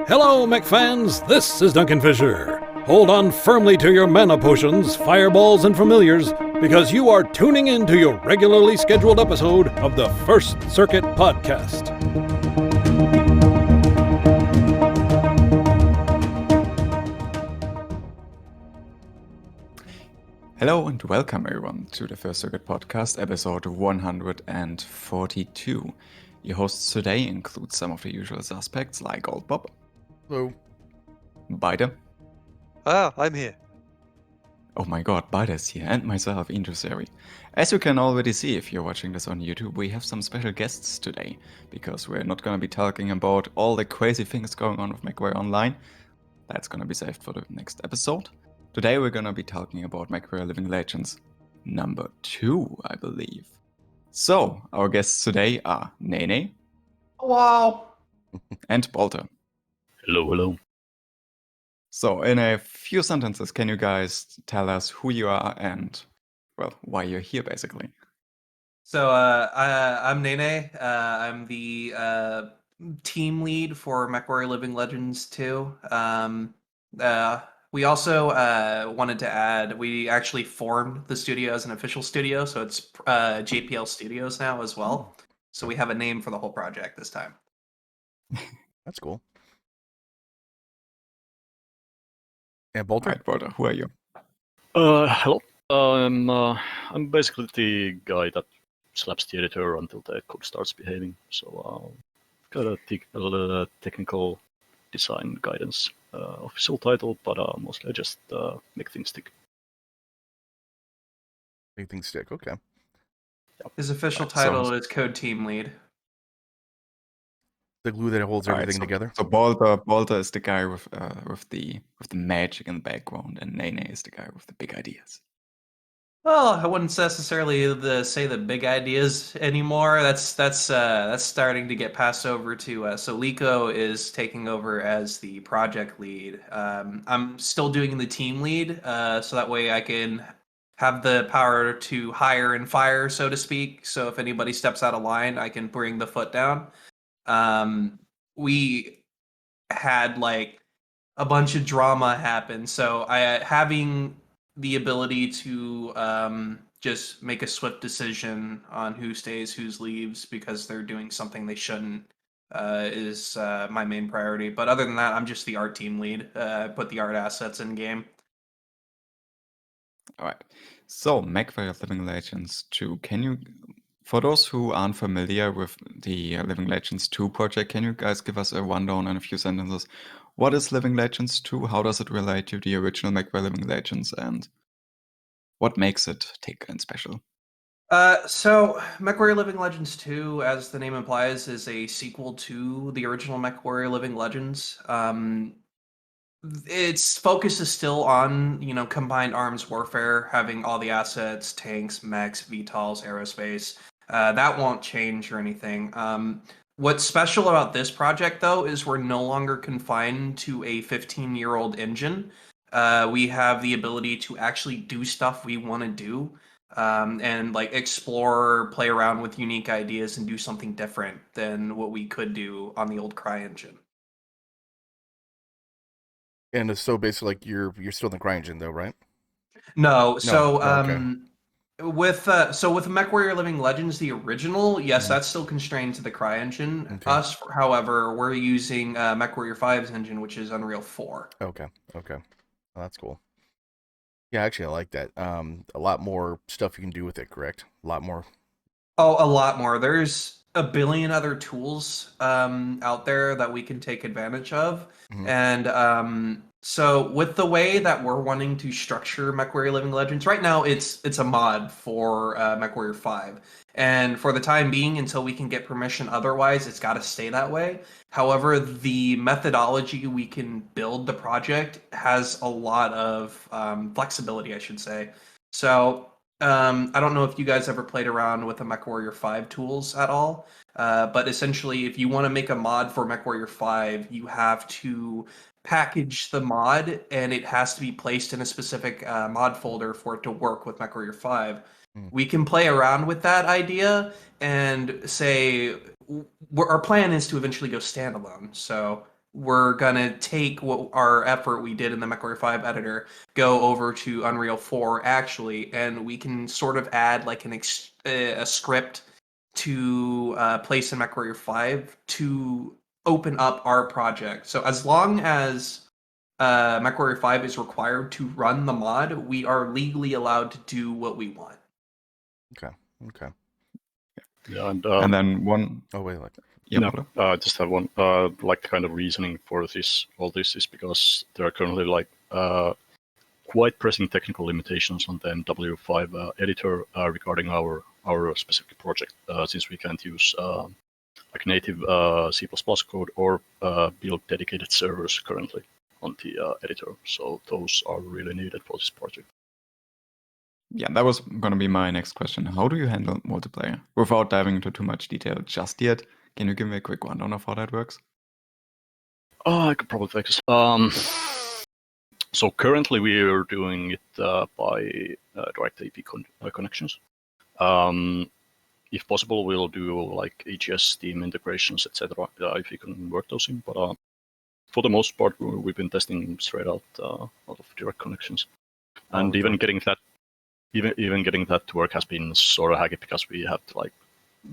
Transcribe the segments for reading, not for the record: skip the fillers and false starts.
Hello, Mech fans. This is Duncan Fisher. Hold on firmly to your mana potions, fireballs, and familiars, because you are tuning in to your regularly scheduled episode of the First Circuit Podcast. Hello and welcome everyone to the First Circuit Podcast, episode 142. Your hosts today include some of the usual suspects like OLDBOB. Hello. Bida. I'm here. Oh my god, Bida's here, and myself, Andreas. As you can already see if you're watching this on YouTube, we have some special guests today, because we're not gonna be talking about all the crazy things going on with MechWarrior Online. That's gonna be saved for the next episode. Today we're gonna be talking about MechWarrior Living Legends number 2, I believe. So, our guests today are Nene. Wow. And Bolter. Hello. So, in a few sentences, can you guys tell us who you are and, well, why you're here, basically? So I'm Nene. I'm the team lead for MechWarrior Living Legends 2. We also wanted to add, we actually formed the studio as an official studio, so it's JPL Studios now as well. So we have a name for the whole project this time. That's cool. And Bolter? Alright, Bolter, who are you? Hello. I'm basically the guy that slaps the editor until the code starts behaving. So got a technical design guidance official title, but mostly I just make things stick. Make things stick, okay. His official title is Code Team Lead. The glue that holds everything together. So Bolter is the guy with the magic in the background, and Nene is the guy with the big ideas. Well, I wouldn't necessarily say the big ideas anymore. That's starting to get passed over to. So Liko is taking over as the project lead. I'm still doing the team lead, so that way I can have the power to hire and fire, so to speak. So if anybody steps out of line, I can bring the foot down. We had like a bunch of drama happen, so having the ability to just make a swift decision on who stays, who leaves because they're doing something they shouldn't is my main priority. But other than that, I'm just the art team lead. I put the art assets in game. Alright, so MechWarrior Living Legends 2, for those who aren't familiar with the Living Legends 2 project, can you guys give us a rundown in a few sentences? What is Living Legends 2? How does it relate to the original MechWarrior Living Legends? And what makes it tick and special? So MechWarrior Living Legends 2, as the name implies, is a sequel to the original MechWarrior Living Legends. Its focus is still on, combined arms warfare, having all the assets, tanks, mechs, VTOLs, aerospace. That won't change or anything. What's special about this project, though, is we're no longer confined to a 15-year-old engine. We have the ability to actually do stuff we want to do, and like explore, play around with unique ideas, and do something different than what we could do on the old CryEngine. And so basically, like you're still in the CryEngine, though, right? No. Okay. With MechWarrior Living Legends, the original, yes, that's still constrained to the CryEngine. Okay. Us, however, we're using MechWarrior 5's engine, which is Unreal 4. Okay. Well, that's cool. Yeah, actually, I like that. A lot more stuff you can do with it, correct? A lot more. Oh, a lot more. There's a billion other tools out there that we can take advantage of. Mhm. And so with the way that we're wanting to structure MechWarrior Living Legends, right now it's a mod for MechWarrior 5. And for the time being, until we can get permission otherwise, it's got to stay that way. However, the methodology we can build the project has a lot of flexibility, I should say. So I don't know if you guys ever played around with the MechWarrior 5 tools at all, but essentially, if you want to make a mod for MechWarrior 5, you have to package the mod, and it has to be placed in a specific mod folder for it to work with MechWarrior 5. We can play around with that idea and say our plan is to eventually go standalone. So we're gonna take what our effort we did in the MechWarrior 5 editor, go over to Unreal 4 actually, and we can sort of add like a script to place in MechWarrior 5 to open up our project. So as long as MechWarrior 5 is required to run the mod, we are legally allowed to do what we want. Okay. Yeah, And then one. Oh wait, like Yeah, no, Pablo? I just have one like kind of reasoning for this. All this is because there are currently like quite pressing technical limitations on the MW5 editor regarding our specific project, since we can't use like native C++ code or build dedicated servers currently on the editor. So those are really needed for this project. Yeah, that was going to be my next question. How do you handle multiplayer? Without diving into too much detail just yet, can you give me a quick rundown of how that works? I could probably fix. So currently we are doing it by direct AP connections. If possible, we'll do like AGS, Steam integrations, etc. If we can work those in. But for the most part, we've been testing straight out of direct connections, and even getting that to work has been sort of hacky because we have to like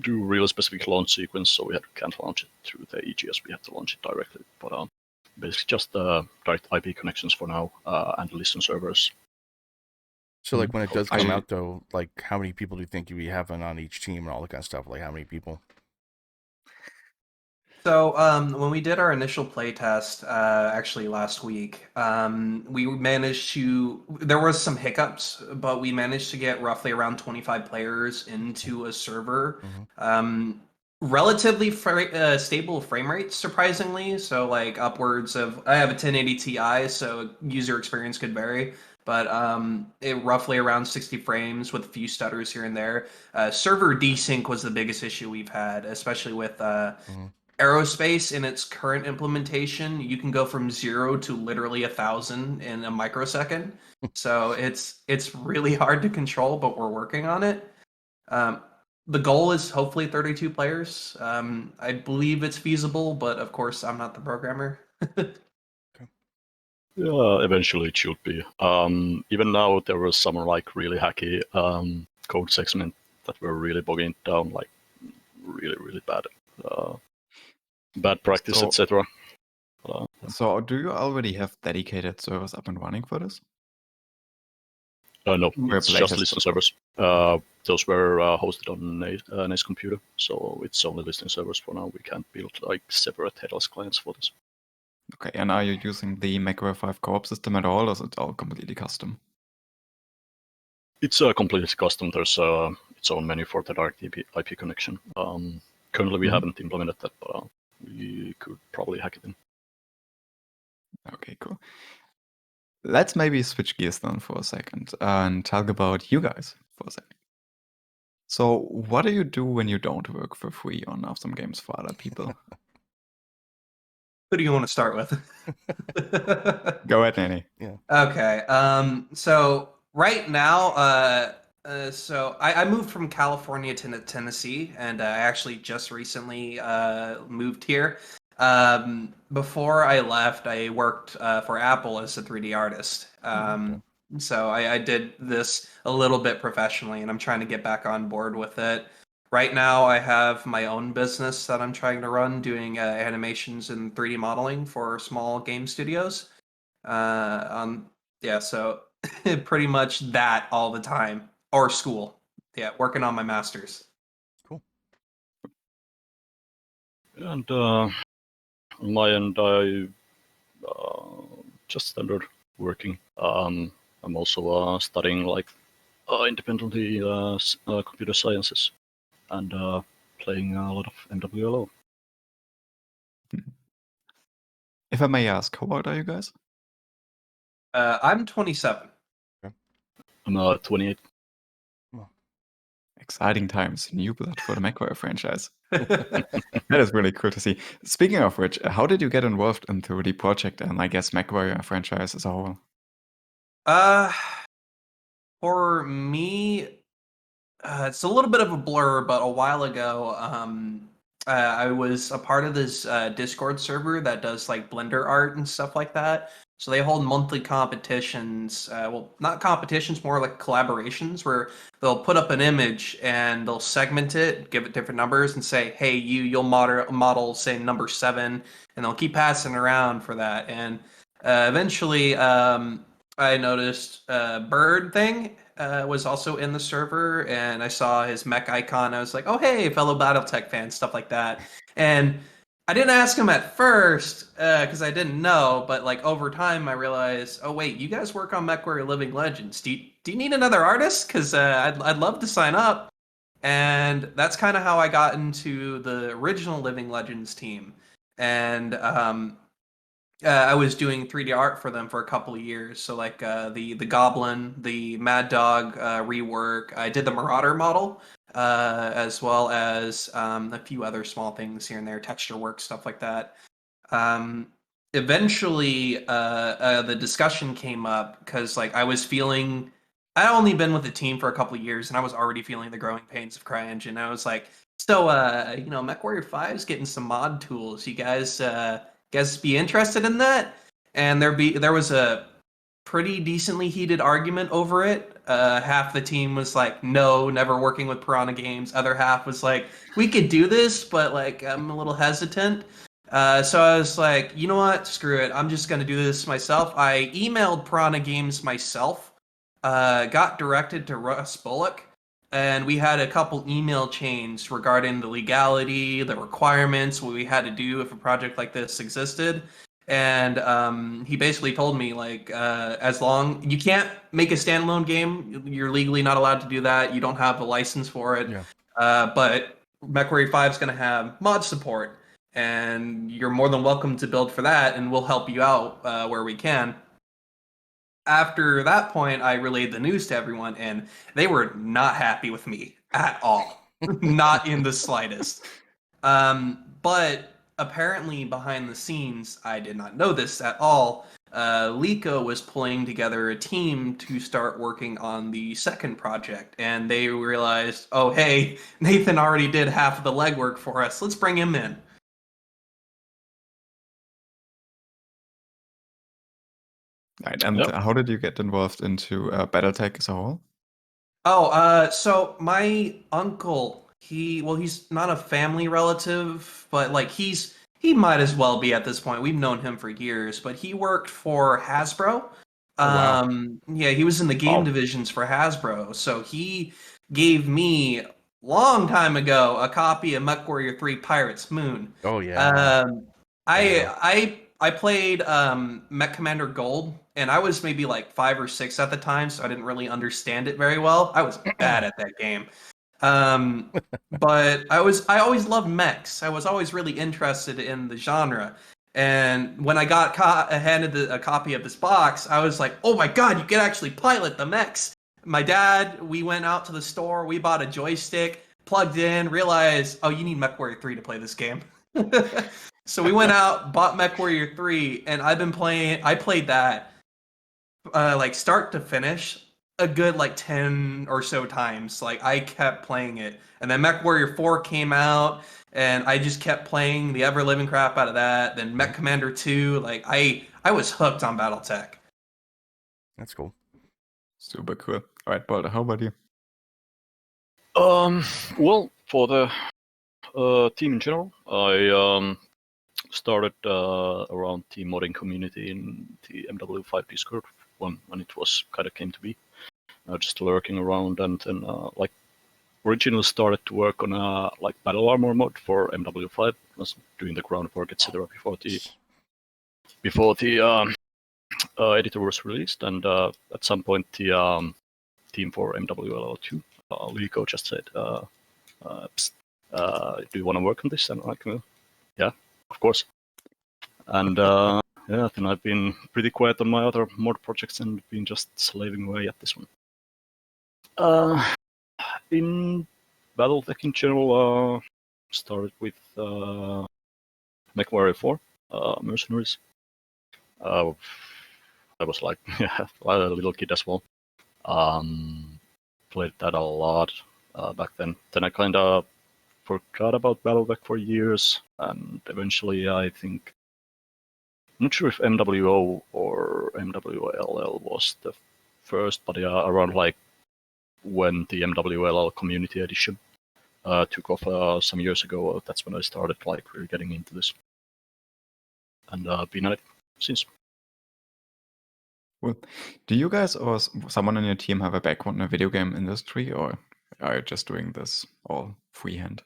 do real specific launch sequence, so can't launch it through the EGS. We have to launch it directly. But basically just direct IP connections for now and listen servers. so like when it does come Actually- out though, like how many people do you think you'd be having on each team and all that kind of stuff? Like how many people? So when we did our initial playtest, actually last week, we managed to. There was some hiccups, but we managed to get roughly around 25 players into a server. Relatively stable frame rates, surprisingly. So like upwards of. I have a 1080 Ti, so user experience could vary. But roughly around 60 frames with a few stutters here and there. Server desync was the biggest issue we've had, especially with Aerospace in its current implementation. You can go from 0 to literally 1,000 in a microsecond. So it's really hard to control, but we're working on it. The goal is hopefully 32 players. I believe it's feasible, but of course I'm not the programmer. Yeah, eventually it should be. Even now there was some like really hacky code segment that were really bogging it down, like really bad. Bad practice, So- etc. So do you already have dedicated servers up and running for this? No, Where it's just playtest listen is- servers. Those were hosted on NACE computer, so it's only listening servers for now. We can't build like separate headless clients for this. Okay, and are you using the MechWarrior 5 co-op system at all, or is it all completely custom? It's completely custom. There's its own menu for the direct IP connection. Currently, we haven't implemented that, but we could probably hack it in. Okay, cool. Let's maybe switch gears then for a second and talk about you guys for a second. So, what do you do when you don't work for free on Awesome Games for other people? Who do you want to start with? Go ahead, Nanny. Okay. So right now, so I moved from California to Tennessee, and I actually just recently moved here. Before I left, I worked for Apple as a 3D artist. So I did this a little bit professionally, and I'm trying to get back on board with it. Right now, I have my own business that I'm trying to run, doing animations and 3D modeling for small game studios. So pretty much that all the time, or school. Yeah, working on my master's. Cool. And on my end, I just standard working. I'm also studying like independently computer sciences and playing a lot of MWLL. If I may ask, how old are you guys? I'm 27. I'm 28. Exciting times, new blood for the MechWarrior franchise. That is really cool to see. Speaking of which, how did you get involved into the project and I guess MechWarrior franchise as a whole? For me, it's a little bit of a blur, but a while ago, I was a part of this Discord server that does like Blender art and stuff like that. So they hold monthly competitions. Well, not competitions, more like collaborations, where they'll put up an image and they'll segment it, give it different numbers, and say, "Hey, you'll model say number 7," and they'll keep passing around for that. And eventually, I noticed Bird thing was also in the server, and I saw his mech icon. I was like, "Oh, hey, fellow BattleTech fans," stuff like that. And I didn't ask him at first because I didn't know, but like over time, I realized, oh wait, you guys work on MechWarrior Living Legends. Do you need another artist? Because I'd love to sign up. And that's kind of how I got into the original Living Legends team. And I was doing 3D art for them for a couple of years. So like the Goblin, the Mad Dog rework. I did the Marauder model, as well as a few other small things here and there, texture work, stuff like that. Um, Eventually, the discussion came up because like I was feeling. I'd only been with the team for a couple of years, and I was already feeling the growing pains of CryEngine. I was like, so MechWarrior 5 is getting some mod tools. You guys be interested in that? And there was a pretty decently heated argument over it. Half the team was like, no, never working with Piranha Games. Other half was like, we could do this, but like I'm a little hesitant. So I was like, you know what? Screw it. I'm just gonna do this myself. I emailed Piranha Games myself. Got directed to Russ Bullock, and we had a couple email chains regarding the legality, the requirements, what we had to do if a project like this existed. And he basically told me like, as long you can't make a standalone game, you're legally not allowed to do that. You don't have a license for it. Yeah. But MechWarrior 5 is going to have mod support, and you're more than welcome to build for that, and we'll help you out where we can. After that point, I relayed the news to everyone, and they were not happy with me at all. Not in the slightest. But apparently, behind the scenes, I did not know this at all. Liko was pulling together a team to start working on the second project, and they realized, oh, hey, Nathan already did half of the legwork for us. Let's bring him in. Right, and Yep. how did you get involved into BattleTech as a whole? Oh, so my uncle, he's not a family relative, but like he might as well be at this point. We've known him for years, but he worked for Hasbro. Oh, wow. Yeah, he was in the game Wow. divisions for Hasbro. So he gave me long time ago a copy of MechWarrior 3 Pirates Moon. Oh, yeah. Um, I played Mech Commander Gold, and I was maybe like 5 or 6 at the time, so I didn't really understand it very well. I was bad at that game. But I always loved mechs. I was always really interested in the genre. And when I got handed a copy of this box, I was like, "Oh my god, you can actually pilot the mechs!" My dad, we went out to the store, we bought a joystick, plugged in, realized, "Oh, you need MechWarrior 3 to play this game." So we went out, bought MechWarrior 3, and I played that like start to finish a good like 10 or so times. Like I kept playing it. And then MechWarrior 4 came out, and I just kept playing the ever living crap out of that. Then Mech Commander 2, like I was hooked on BattleTech. That's cool. Super cool. All right, Balder, how about you? Well, for the team in general, I started around the modding community in the MWL5 Discord when it was kind of came to be. Just lurking around, and then like originally started to work on a like battle armor mod for MWL5. Was doing the groundwork, etc. before the editor was released, and at some point the team for MWLL2, Liko just said, Psst, "Do you want to work on this?" And I'm like, "Yeah, of course." And yeah, then I've been pretty quiet on my other mod projects and been just slaving away at this one. In BattleTech in general, started with MechWarrior 4, Mercenaries. I was like yeah, a little kid as well. Played that a lot back then. Then I kind of forgot about Battletech for years, and eventually I think, I'm not sure if MWO or MWLL was the first, but yeah, around like when the MWLL Community Edition took off some years ago, that's when I started like really getting into this, and been at it since. Well, do you guys or someone on your team have a background in the video game industry, or are you just doing this all freehand?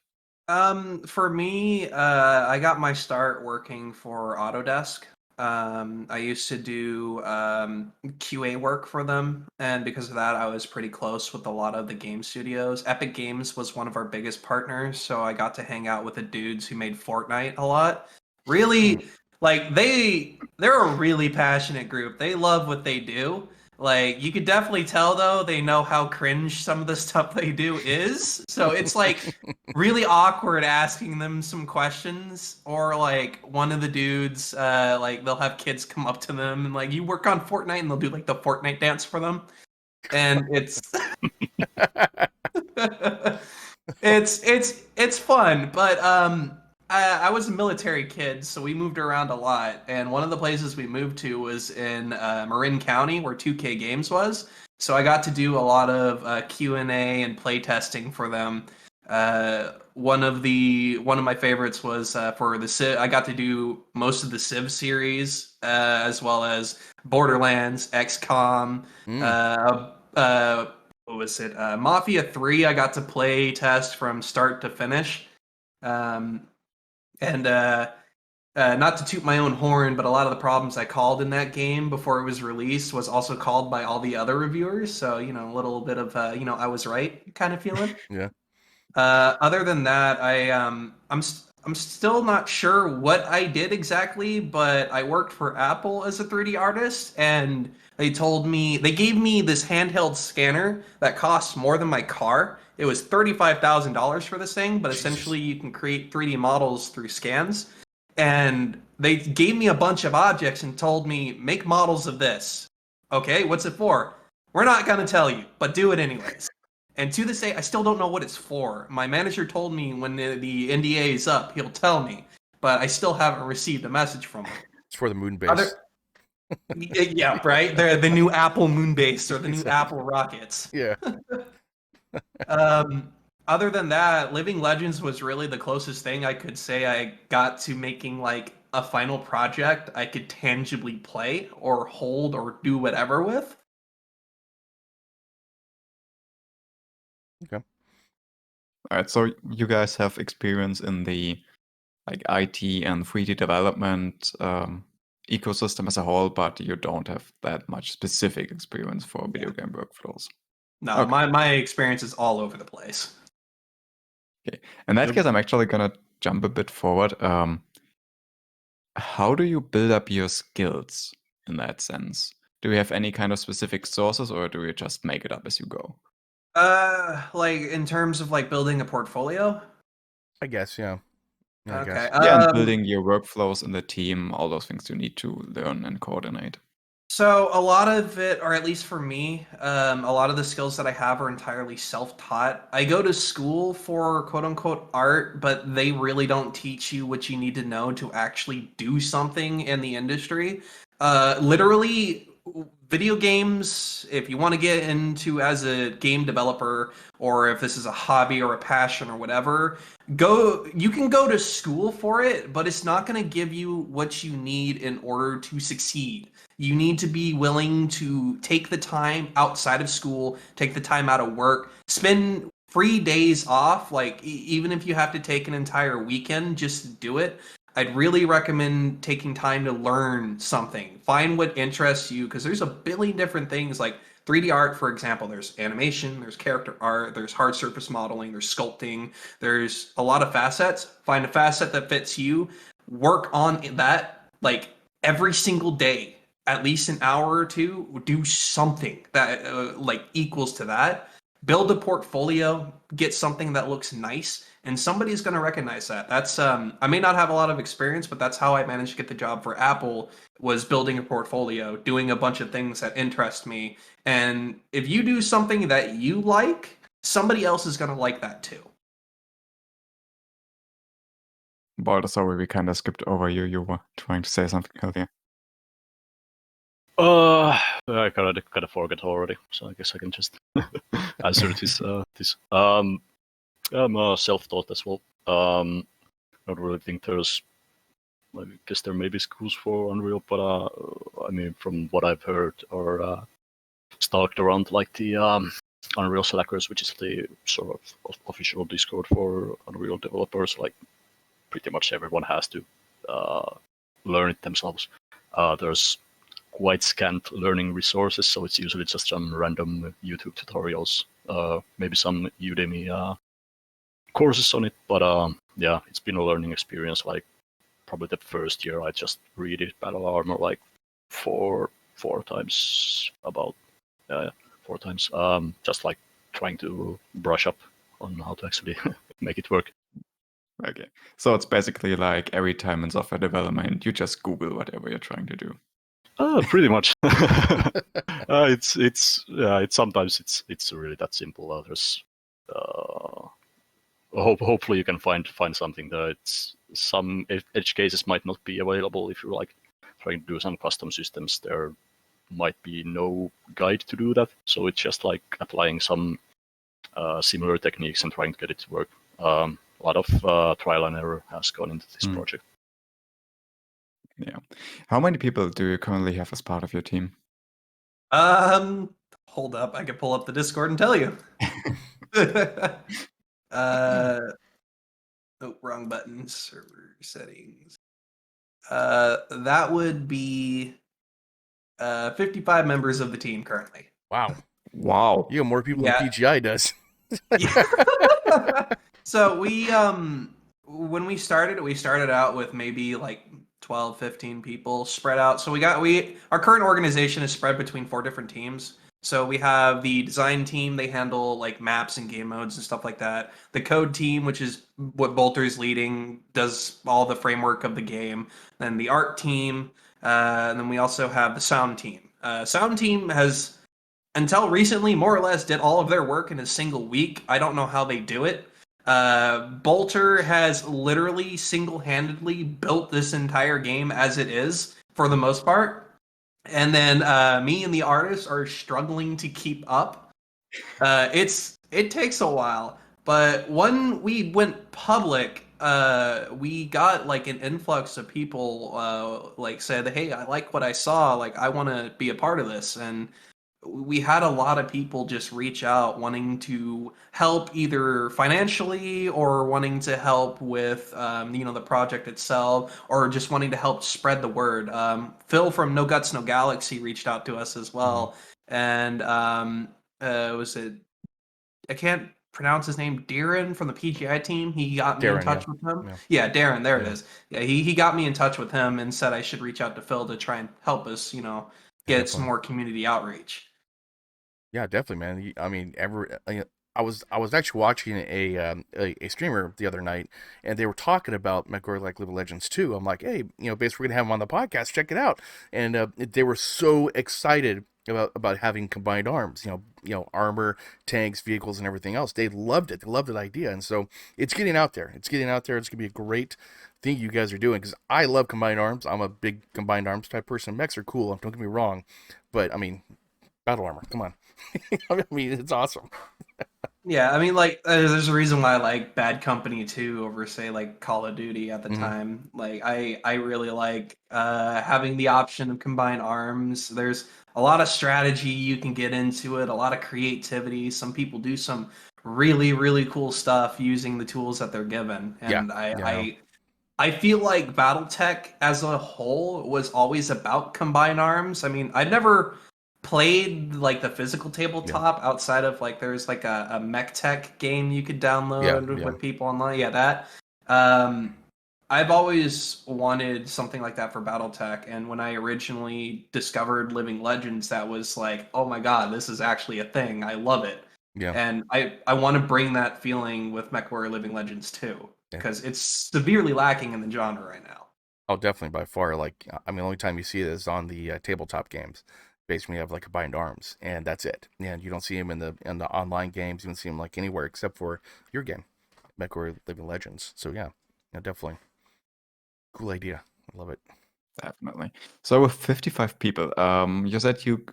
For me, I got my start working for Autodesk. I used to do QA work for them, and because of that, I was pretty close with a lot of the game studios. Epic Games was one of our biggest partners, so I got to hang out with the dudes who made Fortnite a lot. Really, like they're a really passionate group. They love what they do. Like, you could definitely tell, though, they know how cringe some of the stuff they do is. So it's like really awkward asking them some questions, or like one of the dudes, like they'll have kids come up to them and like, you work on Fortnite, and they'll do like the Fortnite dance for them, and it's it's fun. But I was a military kid, so we moved around a lot, and one of the places we moved to was in Marin County, where 2K Games was. So I got to do a lot of Q&A and play testing for them. One of my favorites was for the Civ. I got to do most of the Civ series, as well as Borderlands, XCOM, what was it? Mafia 3. I got to play test from start to finish. And not to toot my own horn, but a lot of the problems I called in that game before it was released was also called by all the other reviewers. So, you know, a little bit of, I was right kind of feeling. Yeah. Other than that, I'm still not sure what I did exactly, but I worked for Apple as a 3D artist, and they gave me this handheld scanner that costs more than my car. It was $35,000 for this thing, but essentially you can create 3D models through scans. And they gave me a bunch of objects and told me, make models of this. Okay, what's it for? We're not going to tell you, but do it anyways. And to this day, I still don't know what it's for. My manager told me when the NDA is up, he'll tell me, but I still haven't received a message from him. It's for the moon base. Yeah, right? They're the new Apple moon base, or the new Apple rockets. Yeah. Other than that, Living Legends was really the closest thing I could say I got to making like a final project I could tangibly play or hold or do whatever with. Okay. All right, so you guys have experience in the like IT and 3D development ecosystem as a whole, but you don't have that much specific experience for video game workflows. No, Okay. my experience is all over the place. Okay. In that case, I'm actually gonna jump a bit forward. How do you build up your skills in that sense? Do you have any kind of specific sources, or do you just make it up as you go? Like in terms of like building a portfolio? I guess, yeah. I Okay. guess. Yeah, and building your workflows in the team, all those things you need to learn and coordinate. So a lot of it, or at least for me, a lot of the skills that I have are entirely self-taught. I go to school for quote-unquote art, but they really don't teach you what you need to know to actually do something in the industry. Literally, video games, if you want to get into as a game developer, or if this is a hobby or a passion or whatever, you can go to school for it, but it's not going to give you what you need in order to succeed. You need to be willing to take the time outside of school, take the time out of work, spend free days off, like even if you have to take an entire weekend just to do it. I'd really recommend taking time to learn something. Find what interests you, because there's a billion different things, like 3D art, for example. There's animation, there's character art, there's hard surface modeling, there's sculpting. There's a lot of facets. Find a facet that fits you. Work on that like every single day, at least an hour or two. Do something that like equals to that. Build a portfolio, get something that looks nice, and somebody's going to recognize that. That's I may not have a lot of experience, but that's how I managed to get the job for Apple, was building a portfolio, doing a bunch of things that interest me. And if you do something that you like, somebody else is going to like that too. Balder, sorry, we kind of skipped over you. You were trying to say something earlier. I kind of forgot already, so I guess I can just answer this. I'm self-taught as well. I don't really think there's. I guess there may be schools for Unreal, but I mean, from what I've heard or stalked around, like the Unreal Slackers, which is the sort of official Discord for Unreal developers, like pretty much everyone has to learn it themselves. There's quite scant learning resources, so it's usually just some random YouTube tutorials, maybe some Udemy courses on it. But yeah, it's been a learning experience. Like probably the first year, I just read Battle Armor like four times, about 4 times, just like trying to brush up on how to actually make it work. Okay. So it's basically like every time in software development, you just Google whatever you're trying to do. Pretty much. It's sometimes it's really that simple. There's hopefully you can find something that it's some edge cases might not be available if you're like trying to do some custom systems. There might be no guide to do that, so it's just like applying some similar techniques and trying to get it to work. A lot of trial and error has gone into this project. Yeah. How many people do you currently have as part of your team? Hold up, I can pull up the Discord and tell you. Oh, wrong button. Server settings. That would be 55 members of the team currently. Wow. Wow. You have more people than PGI does. So we when we started out with maybe like 12, 15 people spread out. So our current organization is spread between 4 different teams. So we have the design team, they handle like maps and game modes and stuff like that. The code team, which is what Bolter's leading, does all the framework of the game. Then the art team, and then we also have the sound team. Sound team has, until recently, more or less did all of their work in a single week. I don't know how they do it. Bolter has literally single-handedly built this entire game as it is, for the most part. And then me and the artist are struggling to keep up. It takes a while, but when we went public, we got like an influx of people like said, "Hey, I like what I saw. Like, I want to be a part of this." And we had a lot of people just reach out wanting to help either financially or wanting to help with the project itself, or just wanting to help spread the word. Phil from No Guts No Galaxy reached out to us as well. And was it, I can't pronounce his name, Darren from the PGI team. He got me in touch with him. Yeah, Darren, there it is. Yeah, he got me in touch with him and said I should reach out to Phil to try and help us, get some more community outreach. Yeah, definitely, man. I mean, I was actually watching a streamer the other night, and they were talking about MechWarrior Living Legends too. I'm like, hey, basically we're gonna have him on the podcast. Check it out. And they were so excited about having combined arms. Armor, tanks, vehicles, and everything else. They loved it. They loved that idea, and so it's getting out there. It's getting out there. It's gonna be a great thing you guys are doing, because I love combined arms. I'm a big combined arms type person. Mechs are cool. Don't get me wrong, but I mean, battle armor. Come on. I mean, it's awesome. Yeah, I mean, like, there's a reason why I like Bad Company 2 over, say, like, Call of Duty at the time. Like, I really like having the option of combined arms. There's a lot of strategy you can get into it, a lot of creativity. Some people do some really, really cool stuff using the tools that they're given. And I feel like BattleTech as a whole was always about combined arms. I mean, I've never played like the physical tabletop outside of like there's like a MechTech game you could download with people online. Yeah, that. I've always wanted something like that for BattleTech, and when I originally discovered Living Legends, that was like, oh my god, this is actually a thing. I love it. Yeah. And I want to bring that feeling with MechWarrior Living Legends too, because it's severely lacking in the genre right now. Oh, definitely, by far. Like, I mean, the only time you see it is on the tabletop games. Basically, you have like combined arms, and that's it. And you don't see him in the online games. You don't see him like anywhere except for your game, MechWarrior Living Legends. So yeah, definitely. Cool idea. I love it. Definitely. So with 55 people, you said you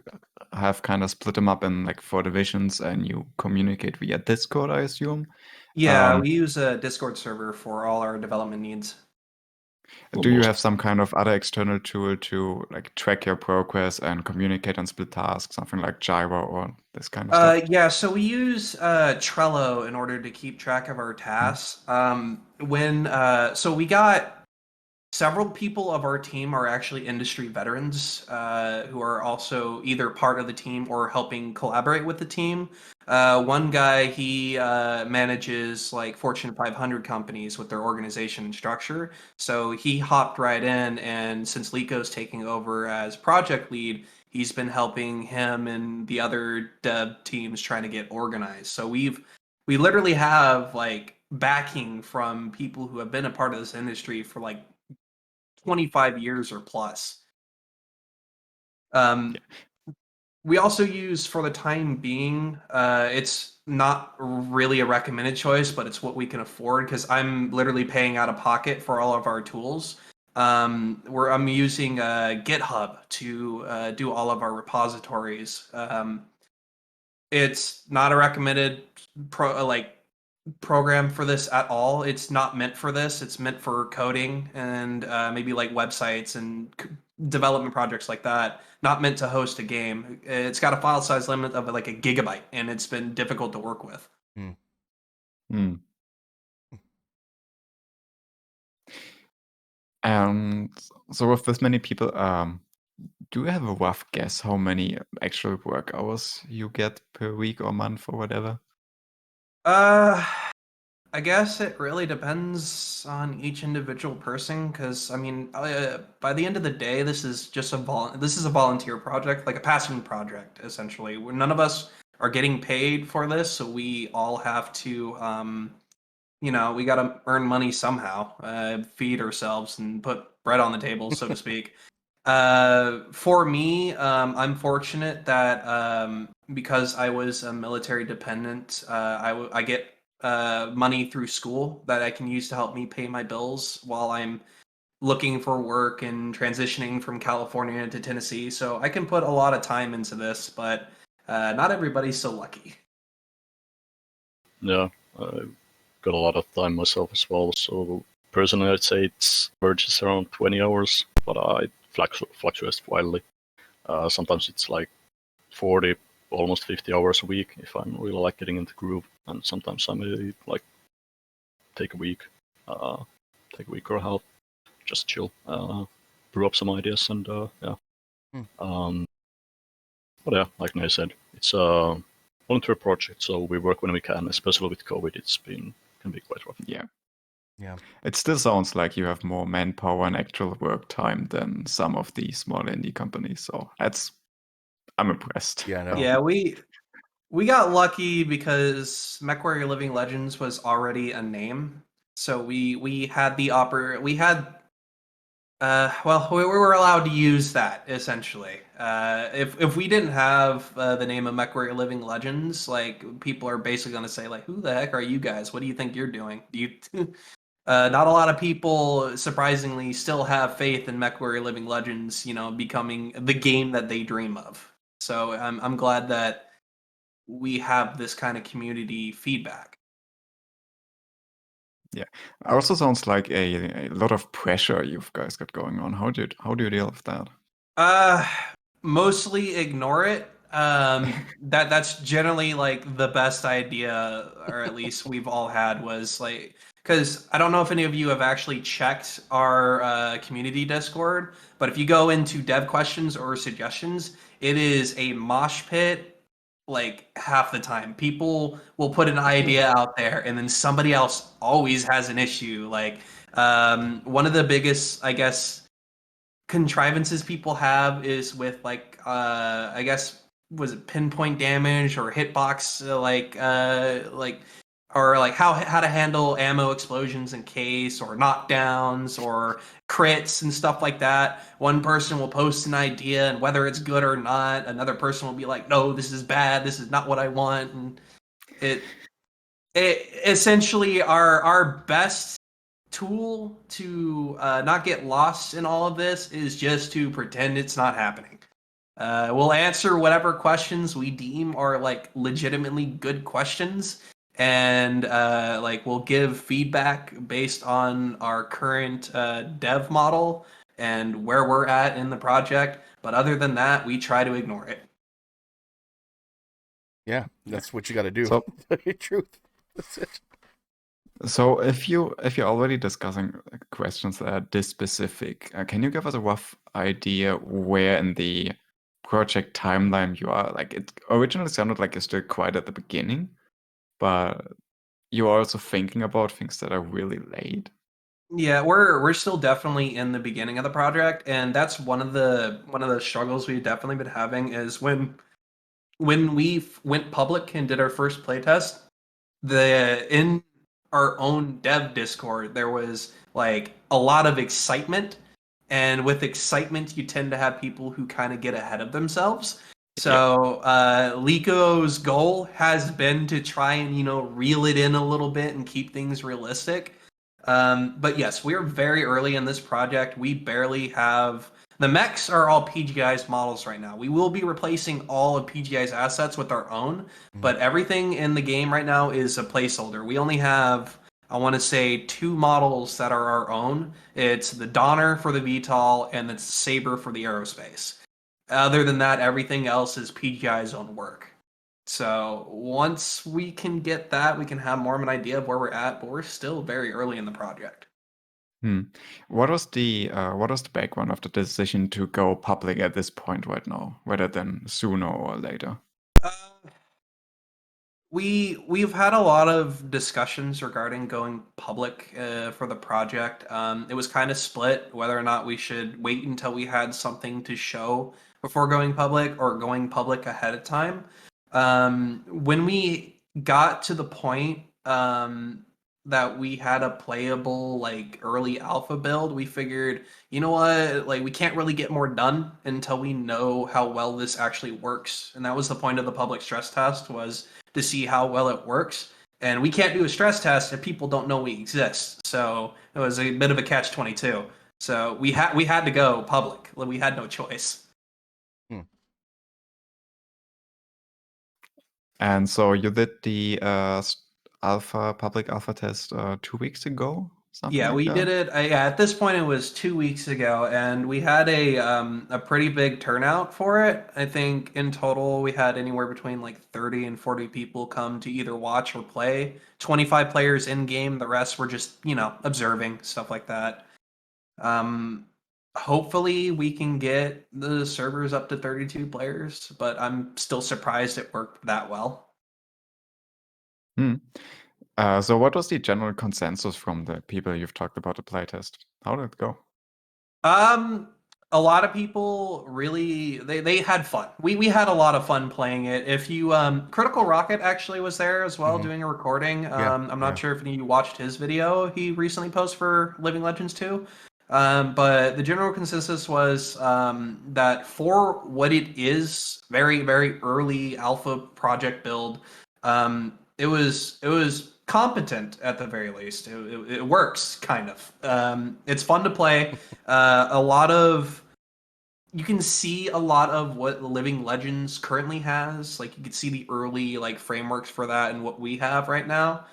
have kind of split them up in like 4 divisions and you communicate via Discord, I assume. Yeah, we use a Discord server for all our development needs. Do you have some kind of other external tool to like track your progress and communicate on split tasks, something like Jira or this kind of stuff? Yeah, so we use Trello in order to keep track of our tasks. So we got several people of our team are actually industry veterans who are also either part of the team or helping collaborate with the team. One guy, he manages like Fortune 500 companies with their organization and structure. So he hopped right in, and since Lico's taking over as project lead, he's been helping him and the other dev teams trying to get organized. So we literally have like backing from people who have been a part of this industry for like 25 years or plus. We also use, for the time being, it's not really a recommended choice, but it's what we can afford because I'm literally paying out of pocket for all of our tools. I'm using GitHub to do all of our repositories. It's not a recommended program for this at all. It's not meant for this. It's meant for coding and maybe like websites and development projects like that. Not meant to host a game. It's got a file size limit of like a gigabyte, and it's been difficult to work with. And so with this many people, do you have a rough guess how many actual work hours you get per week or month or whatever? I guess it really depends on each individual person because I mean, by the end of the day, this is just this is a volunteer project, like a passion project, essentially. None of us are getting paid for this, so we all have to, we got to earn money somehow, feed ourselves, and put bread on the table, so to speak. For me, I'm fortunate that because I was a military dependent, I get money through school that I can use to help me pay my bills while I'm looking for work and transitioning from California to Tennessee. So I can put a lot of time into this, but not everybody's so lucky. Yeah, I've got a lot of time myself as well. So personally, I'd say it's averages around 20 hours, but it fluctuates wildly. Sometimes it's like 40, almost 50 hours a week if I'm really like getting into groove, and sometimes I may like take a week or a half, just chill, brew up some ideas, and yeah. But yeah, like I said, it's a volunteer project, so we work when we can. Especially with COVID, can be quite rough. Yeah. Yeah. It still sounds like you have more manpower and actual work time than some of the small indie companies. So I'm impressed. Yeah, I know. Yeah, we got lucky because MechWarrior Living Legends was already a name, so we had we were allowed to use that essentially. If we didn't have the name of MechWarrior Living Legends, like people are basically going to say like, "Who the heck are you guys? What do you think you're doing?" Do you? Not a lot of people, surprisingly, still have faith in MechWarrior Living Legends, becoming the game that they dream of. So I'm glad that we have this kind of community feedback. Yeah. Also sounds like a lot of pressure you guys got going on. How do you deal with that? Mostly ignore it. That's generally like the best idea, or at least we've all had, was like, because I don't know if any of you have actually checked our community Discord, but if you go into dev questions or suggestions, it is a mosh pit like half the time. People will put an idea out there and then somebody else always has an issue. Like one of the biggest, I guess, contrivances people have is with like I guess, was it pinpoint damage or hitbox, or like how to handle ammo explosions in case, or knockdowns or crits and stuff like that. One person will post an idea, and whether it's good or not, another person will be like, no, this is bad, this is not what I want. And it essentially our best tool to not get lost in all of this is just to pretend it's not happening. We'll answer whatever questions we deem are like legitimately good questions, and like we'll give feedback based on our current dev model and where we're at in the project. But other than that, we try to ignore it. Yeah, that's what you got to do. So- Truth. That's it. So if you're already discussing questions that are this specific, can you give us a rough idea where in the project timeline you are? Like, it originally sounded like you're still quite at the beginning, but you're also thinking about things that are really late. Yeah, we're still definitely in the beginning of the project, and that's one of the struggles we've definitely been having is when we went public and did our first playtest, in our own dev Discord, there was like a lot of excitement, and with excitement, you tend to have people who kind of get ahead of themselves. So Lico's goal has been to try and reel it in a little bit and keep things realistic. But yes, we're very early in this project. We barely have the mechs are all PGI's models right now. We will be replacing all of PGI's assets with our own, but everything in the game right now is a placeholder. We only have, I want to say, 2 models that are our own. It's the Donner for the VTOL and the Saber for the aerospace. Other than that, everything else is PGI's own work. So once we can get that, we can have more of an idea of where we're at, but we're still very early in the project. What was the background of the decision to go public at this point right now, rather than sooner or later? Uh, we've had a lot of discussions regarding going public for the project. It was kind of split whether or not we should wait until we had something to show before going public or going public ahead of time. When we got to the point that we had a playable like early alpha build, we figured, you know what, like we can't really get more done until we know how well this actually works. And that was the point of the public stress test, was to see how well it works. And we can't do a stress test if people don't know we exist. So it was a bit of a catch-22. So we had to go public. We had no choice. And so you did the public alpha test 2 weeks ago, something Yeah, like we that? did it. Yeah, at this point, it was 2 weeks ago, and we had a pretty big turnout for it. I think in total we had anywhere between like 30 and 40 people come to either watch or play. 25 players in game. The rest were just observing, stuff like that. Um, Hopefully we can get the servers up to 32 players, but I'm still surprised it worked that well. So what was the general consensus from the people you've talked about the playtest? How did it go? A lot of people really they had fun. We had a lot of fun playing it. If you Critical Rocket actually was there as well doing a recording. I'm not sure if any of you watched his video he recently posted for Living Legends 2. But the general consensus was that for what it is, very, very early alpha project build, it was competent at the very least. It works kind of. It's fun to play. You can see a lot of what Living Legends currently has. Like you can see the early like frameworks for that and what we have right now.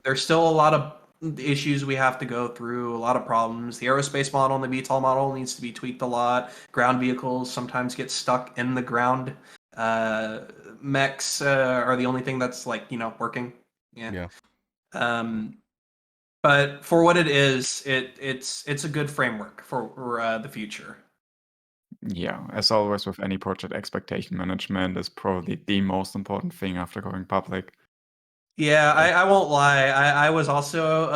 There's still a lot of issues we have to go through, a lot of problems. The aerospace model and the VTOL model needs to be tweaked a lot. Ground vehicles sometimes get stuck in the ground. Mechs are the only thing that's like working. Yeah. But for what it is, it's a good framework for the future. Yeah, as always with any project, expectation management is probably the most important thing after going public. Yeah, I won't lie. I was also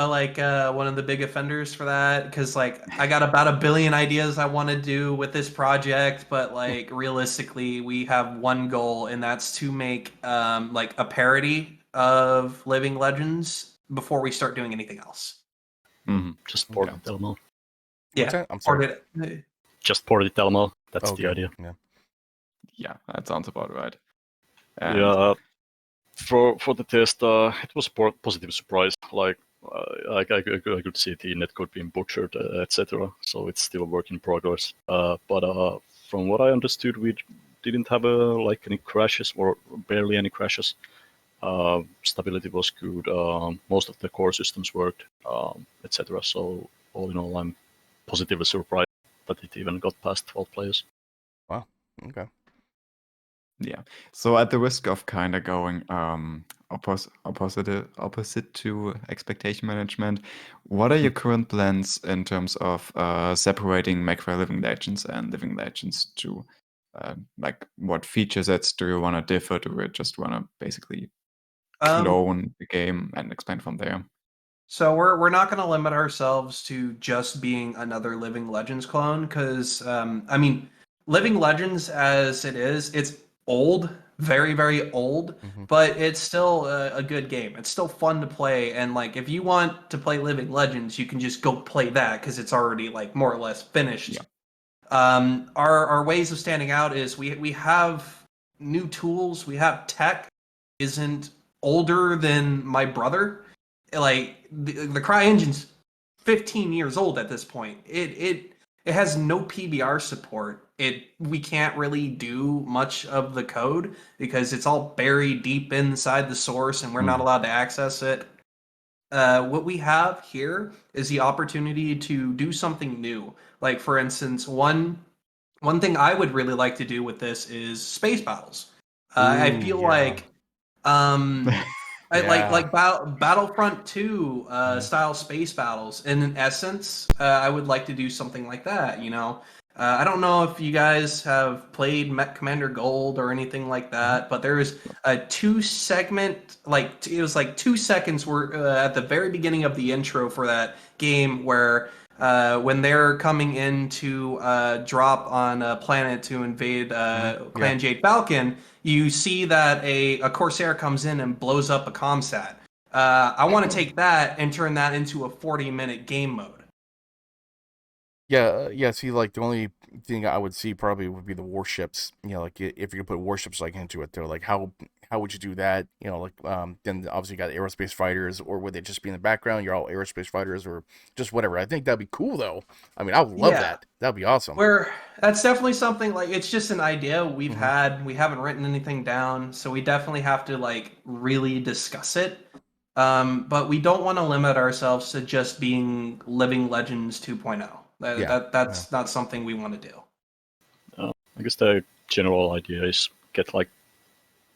one of the big offenders for that because like I got about a billion ideas I want to do with this project, but like realistically, we have one goal, and that's to make like a parody of Living Legends before we start doing anything else. Just port the Telmo. What's that? I'm sorry. Just port the Telmo. That's the idea. Yeah, that sounds about right. Yeah. For the test, it was a positive surprise. Like I could see the netcode being butchered, etc. So it's still a work in progress. But from what I understood, we didn't have any crashes or barely any crashes. Stability was good. Most of the core systems worked, etc. So all in all, I'm positively surprised that it even got past 12 players. Wow. Okay. Yeah. So at the risk of kind of going opposite to expectation management, what are your current plans in terms of separating MechWarrior Living Legends and Living Legends to like what feature sets do you want to differ? Do you just want to basically clone the game and expand from there? So we're not going to limit ourselves to just being another Living Legends clone, because I mean, Living Legends as it is, it's old, very very old, Mm-hmm. but it's still a good game. It's still fun to play, and like if you want to play Living Legends, you can just go play that because it's already like more or less finished. Yeah. Our ways of standing out is we have new tools, we have tech isn't older than my brother. Like the CryEngine's 15 years old at this point. It has no PBR support. We can't really do much of the code because it's all buried deep inside the source and we're not allowed to access it. What we have here is the opportunity to do something new. Like for instance, one thing I would really like to do with this is space battles. I Ooh, feel yeah. like um, I Yeah. like Battlefront 2 style space battles. In essence, I would like to do something like that, you know. I don't know if you guys have played Mech Commander Gold or anything like that, but there is a 2 segment, like it was like 2 seconds where at the very beginning of the intro for that game where when they're coming in to drop on a planet to invade Yeah. Clan Jade Falcon, you see that a Corsair comes in and blows up a comsat. I want to take that and turn that into a 40-minute game mode. Yeah. See, like the only thing I would see probably would be the warships. You know, like if you could put warships like into it, though, like how would you do that? You know, like then obviously you got aerospace fighters, or would they just be in the background? You're all aerospace fighters, or just whatever. I think that'd be cool, though. I mean, I would love Yeah, that. That'd be awesome. where that's definitely something like it's just an idea Hmm. we haven't written anything down, so we definitely have to like really discuss it. But we don't want to limit ourselves to just being Living Legends 2.0. Yeah. Yeah. That's not something we want to do. I guess the general idea is get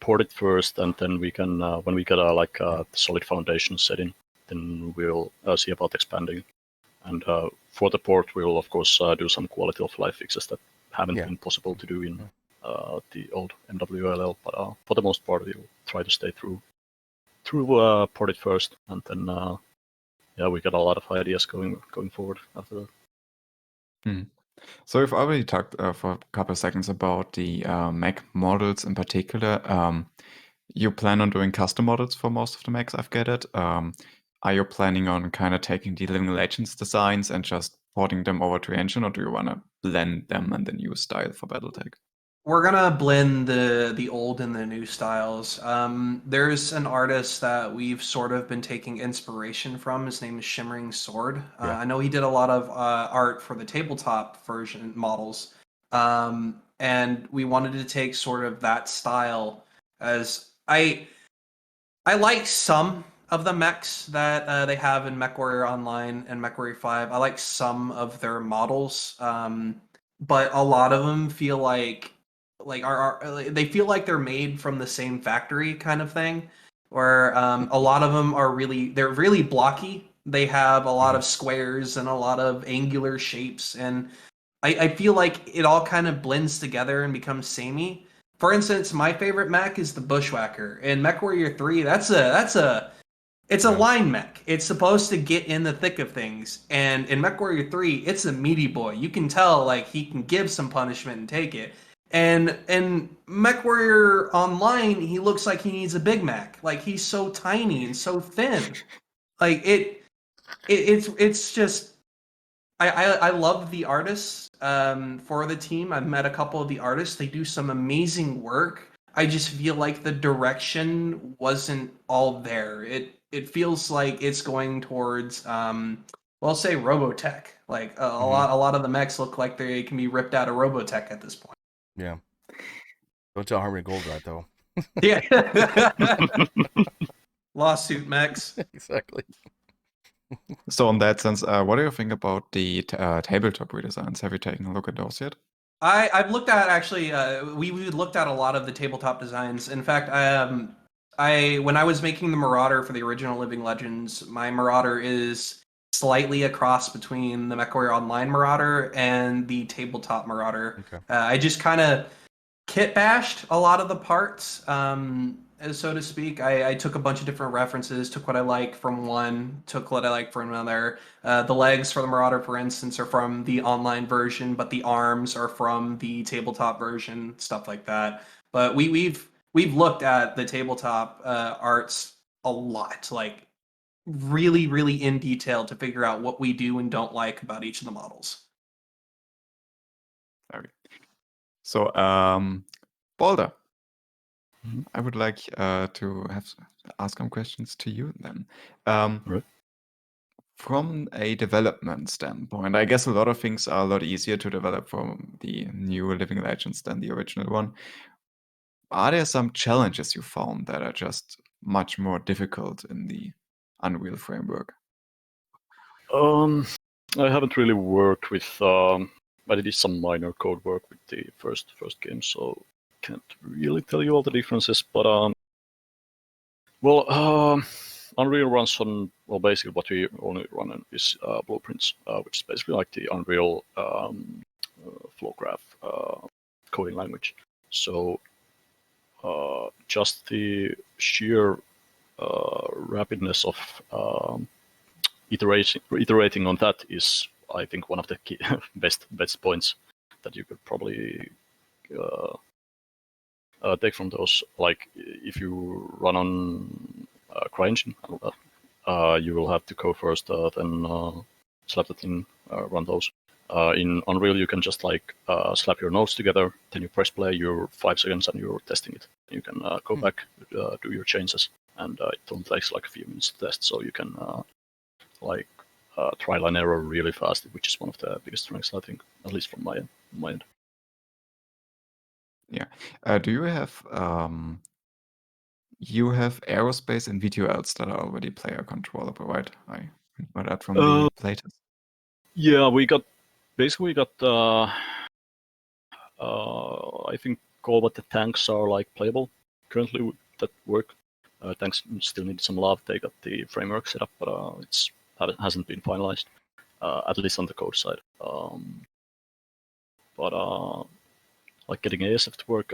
port it first, and then we can when we get a solid foundation set in, then we'll see about expanding. And for the port, we'll of course do some quality of life fixes that haven't Yeah. been possible to do in the old MWLL. But for the most part, we'll try to stay through port it first, and then yeah, we got a lot of ideas going forward after that. So we've already talked for a couple of seconds about the mech models in particular. You plan on doing custom models for most of the mechs, I've gathered. Are you planning on kind of taking the Living Legends designs and just porting them over to engine, or do you want to blend them and the new style for BattleTech? We're gonna blend the old and the new styles. There's an artist that we've sort of been taking inspiration from. His name is Shimmering Sword. Yeah. I know he did a lot of art for the tabletop version models, and we wanted to take sort of that style. As I like some of the mechs that they have in MechWarrior Online and MechWarrior 5. I like some of their models, but a lot of them feel like are they feel like they're made from the same factory kind of thing, where a lot of them they're really blocky. They have a lot of squares and a lot of angular shapes, and I feel like it all kind of blends together and becomes samey. For instance, my favorite mech is the Bushwhacker. In MechWarrior 3, it's a Yeah. line mech. It's supposed to get in the thick of things. And in MechWarrior 3, it's a meaty boy. You can tell like he can give some punishment and take it. And in MechWarrior Online, he looks like he needs a Big Mac. Like he's so tiny and so thin. Like it's just I love the artists for the team. I've met a couple of the artists. They do some amazing work. I just feel like the direction wasn't all there. it feels like it's going towards well, say Robotech. Like a Mhm. lot of the mechs look like they can be ripped out of Robotech at this point. Yeah. Don't tell Harmony Gold that though. Yeah. Lawsuit mechs. Exactly. So in that sense, what do you think about the tabletop redesigns? Have you taken a look at those yet? I've looked at actually. We looked at a lot of the tabletop designs. In fact, I when I was making the Marauder for the original Living Legends, my Marauder is slightly a cross between the MechWarrior Online Marauder and the tabletop Marauder. Okay. I just kind of kit bashed a lot of the parts, so to speak. I took a bunch of different references, took what I like from one, took what I like from another. The legs for the Marauder, for instance, are from the online version, but the arms are from the tabletop version, stuff like that. But we've looked at the tabletop arts a lot, like really in detail to figure out what we do and don't like about each of the models. Okay. So, Balder, Mhm. I would like to ask some questions to you then. Right. From a development standpoint, I guess a lot of things are a lot easier to develop from the new Living Legends than the original one. Are there some challenges you found that are just much more difficult in the Unreal framework? I haven't really worked with, but I did some minor code work with the first game, so can't really tell you all the differences. But Unreal runs on, well, basically what we only run on is blueprints, which is basically like the Unreal flow graph coding language. So just the sheer rapidness of iterating on that is, I think, one of the key best points that you could probably take from those. Like if you run on CryEngine, you will have to go first, then slap it in, run those. In Unreal, you can just like slap your nodes together, then you press play, you're 5 seconds and you're testing it. You can go back, do your changes, and it only takes like a few minutes to test, so you can like trial and error really fast, which is one of the biggest strengths, I think, at least from my end. Yeah. Do you have aerospace and VTOLs that are already player controllable, right? I remember that from the playtest. Yeah, we got I think all but the tanks are like playable currently that work. Tanks still need some love. They got the framework set up, but it hasn't been finalized, at least on the code side. But like getting ASF to work,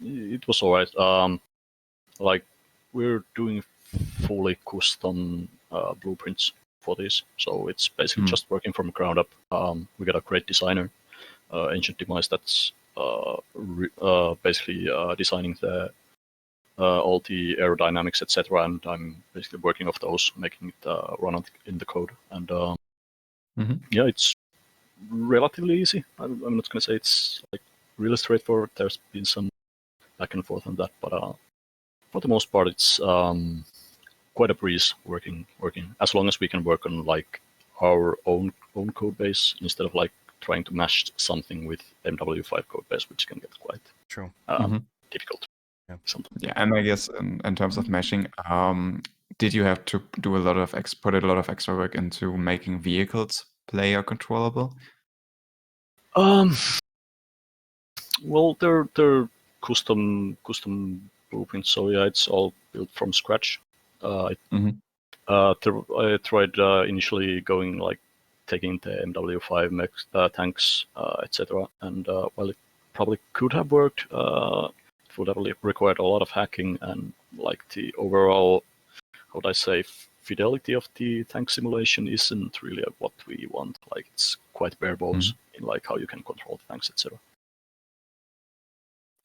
it was alright. Like we're doing fully custom blueprints for this, so it's basically just working from the ground up. We got a great designer, Ancient Demise, that's basically designing the all the aerodynamics, etc. And I'm basically working off those, making it run in the code. And yeah, it's relatively easy. I'm not going to say it's like really straightforward. There's been some back and forth on that, but for the most part, it's quite a breeze working. As long as we can work on like our own code base instead of like trying to mash something with MW5 code base, which can get quite True. difficult. Yeah. Sometimes. Yeah, and I guess in terms of meshing, did you have to do put a lot of extra work into making vehicles player controllable? Well, they're custom blueprints, so yeah, it's all built from scratch. I tried initially going like taking the MW5 mechs, tanks, etc. And while it probably could have worked, it would have required a lot of hacking, and like the overall, how would I say, fidelity of the tank simulation isn't really what we want. Like it's quite bare bones in like how you can control the tanks, etc.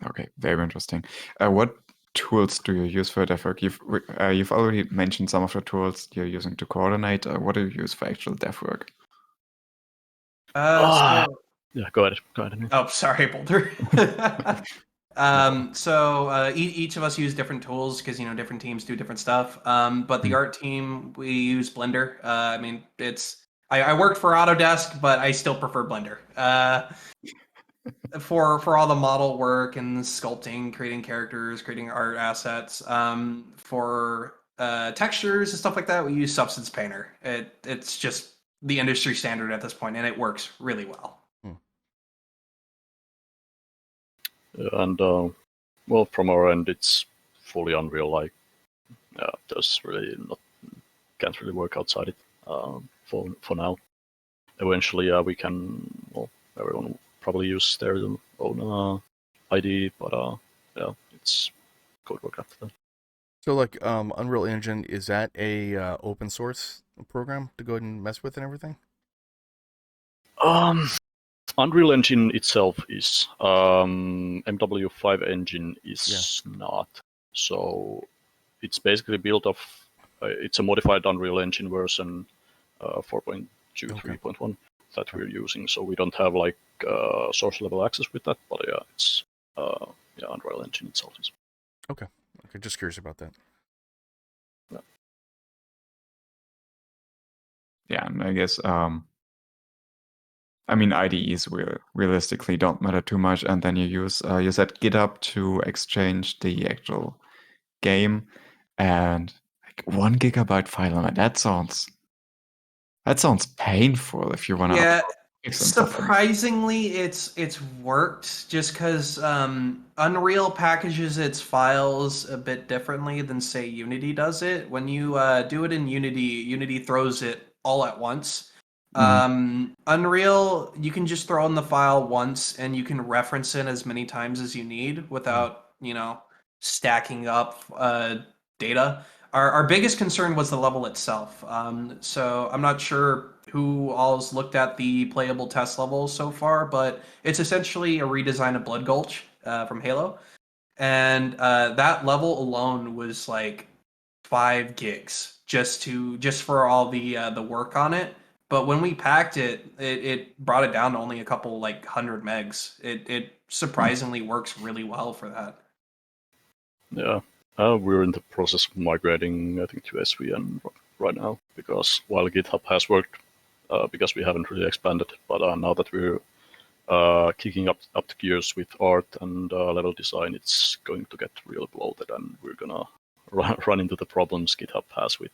Okay, very interesting. What tools do you use for dev work? You've already mentioned some of the tools you're using to coordinate. What do you use for actual dev work? So Yeah, go ahead. oh, sorry, Boulder. Each of us use different tools because different teams do different stuff. But the art team, we use Blender. I worked for Autodesk, but I still prefer Blender. For all the model work and sculpting, creating characters, creating art assets. For textures and stuff like that, we use Substance Painter. It's just the industry standard at this point, and it works really well. And well, from our end, it's fully Unreal. Like, there's really can't really work outside it for now. Eventually, we can. Well, everyone will probably use their own ID, but yeah, it's code work after that. So, like, Unreal Engine, is that a open source program to go ahead and mess with and everything? Unreal Engine itself is. MW5 engine is not. So it's basically built off. It's a modified Unreal Engine version 4.2, 3.1 that we're using. So we don't have like source level access with that, but yeah, it's Unreal Engine itself is. Okay, just curious about that. Yeah, and I guess I mean, IDEs realistically don't matter too much, and then you said GitHub to exchange the actual game, and like 1 gigabyte file on it. That sounds painful if you want to. Yeah, surprisingly, it's worked just because Unreal packages its files a bit differently than say Unity does it. When you do it in Unity, Unity throws it all at once. Unreal, you can just throw in the file once and you can reference it as many times as you need without, stacking up data. Our biggest concern was the level itself. So I'm not sure who all's looked at the playable test level so far, but it's essentially a redesign of Blood Gulch from Halo. And that level alone was like 5 gigs just for all the work on it. But when we packed it brought it down to only a couple like 100 megs. It surprisingly works really well for that. Yeah, we're in the process of migrating, I think, to SVN right now, because while GitHub has worked, because we haven't really expanded, but now that we're kicking up the gears with art and level design, it's going to get real bloated, and we're gonna run into the problems GitHub has with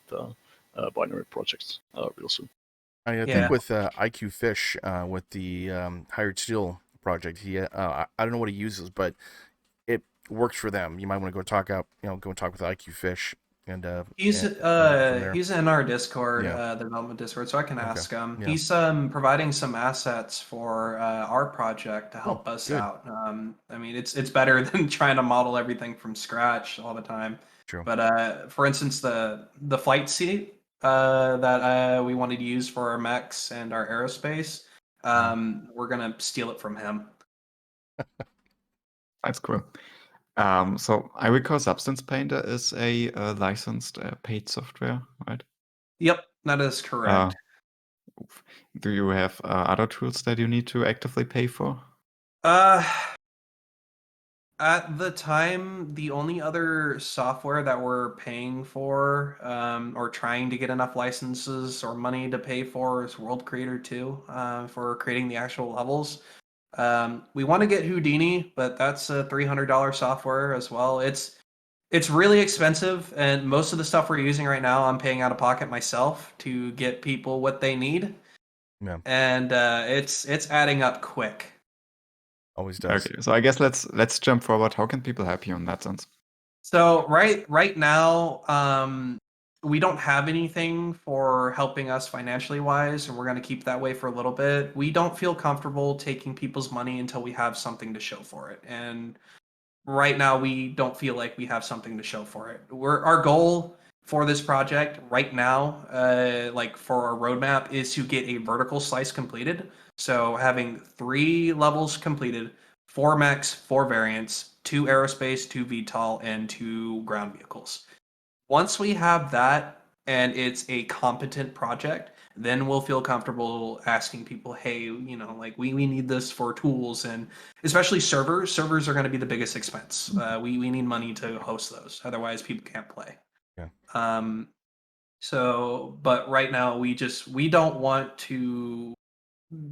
binary projects real soon. I think with IQ Fish, with the Hired Steel project, I don't know what he uses, but it works for them. You might want to go talk with IQ Fish, and he's in our Discord, the development Discord, so I can ask him. Yeah. He's providing some assets for our project to help us out. I mean, it's better than trying to model everything from scratch all the time. True. But for instance, the flight seat that we wanted to use for our mechs and our aerospace, we're gonna steal it from him. That's cool. So I recall Substance Painter is a licensed paid software, right? Yep, that is correct. Do you have other tools that you need to actively pay for? At the time, the only other software that we're paying for, or trying to get enough licenses or money to pay for, is World Creator 2 for creating the actual levels. We want to get Houdini, but that's a $300 software as well. It's really expensive, and most of the stuff we're using right now, I'm paying out of pocket myself to get people what they need. Yeah. And it's adding up quick. Always does. Okay, so I guess let's jump forward. How can people help you in that sense? So right now, we don't have anything for helping us financially wise, and we're going to keep that way for a little bit. We don't feel comfortable taking people's money until we have something to show for it. And right now, we don't feel like we have something to show for it. Our goal for this project right now, like for our roadmap, is to get a vertical slice completed. So having 3 levels completed, 4 mechs, 4 variants, 2 aerospace, 2 VTOL, and 2 ground vehicles. Once we have that and it's a competent project, then we'll feel comfortable asking people, hey, like we need this for tools, and especially servers. Servers are going to be the biggest expense. We need money to host those. Otherwise, people can't play. Yeah. But right now we don't want to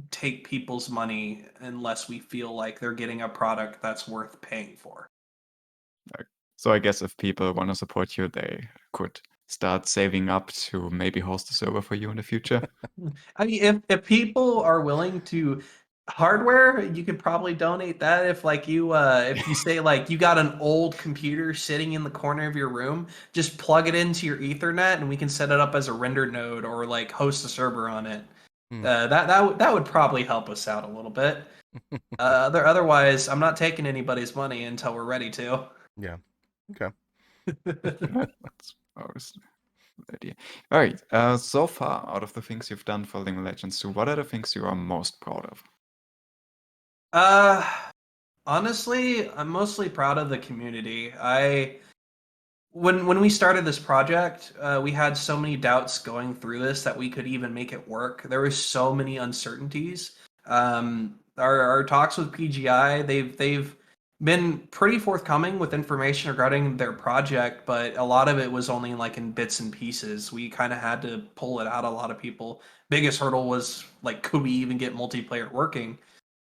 take people's money unless we feel like they're getting a product that's worth paying for. So I guess if people want to support you, they could start saving up to maybe host a server for you in the future. I mean, if people are willing to hardware, you could probably donate that. If like if you say like you got an old computer sitting in the corner of your room, just plug it into your Ethernet, and we can set it up as a render node or like host a server on it. That would probably help us out a little bit. Otherwise, I'm not taking anybody's money until we're ready to. Yeah. Okay. That's always the idea. All right. So far, out of the things you've done for Living Legends 2, what are the things you are most proud of? Honestly, I'm mostly proud of the community. When we started this project, we had so many doubts going through this that we could even make it work. There were so many uncertainties. Our talks with PGI, they've been pretty forthcoming with information regarding their project, but a lot of it was only like in bits and pieces. We kind of had to pull it out. A lot of people. Biggest hurdle was like, could we even get multiplayer working?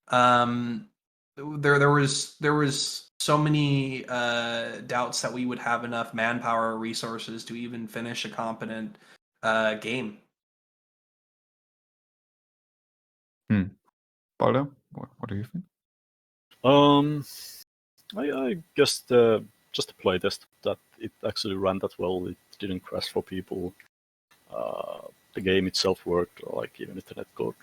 There was so many doubts that we would have enough manpower or resources to even finish a competent game. Balder, what do you think? I guess just the playtest that it actually ran that well. It didn't crash for people. The game itself worked, like even if the netcode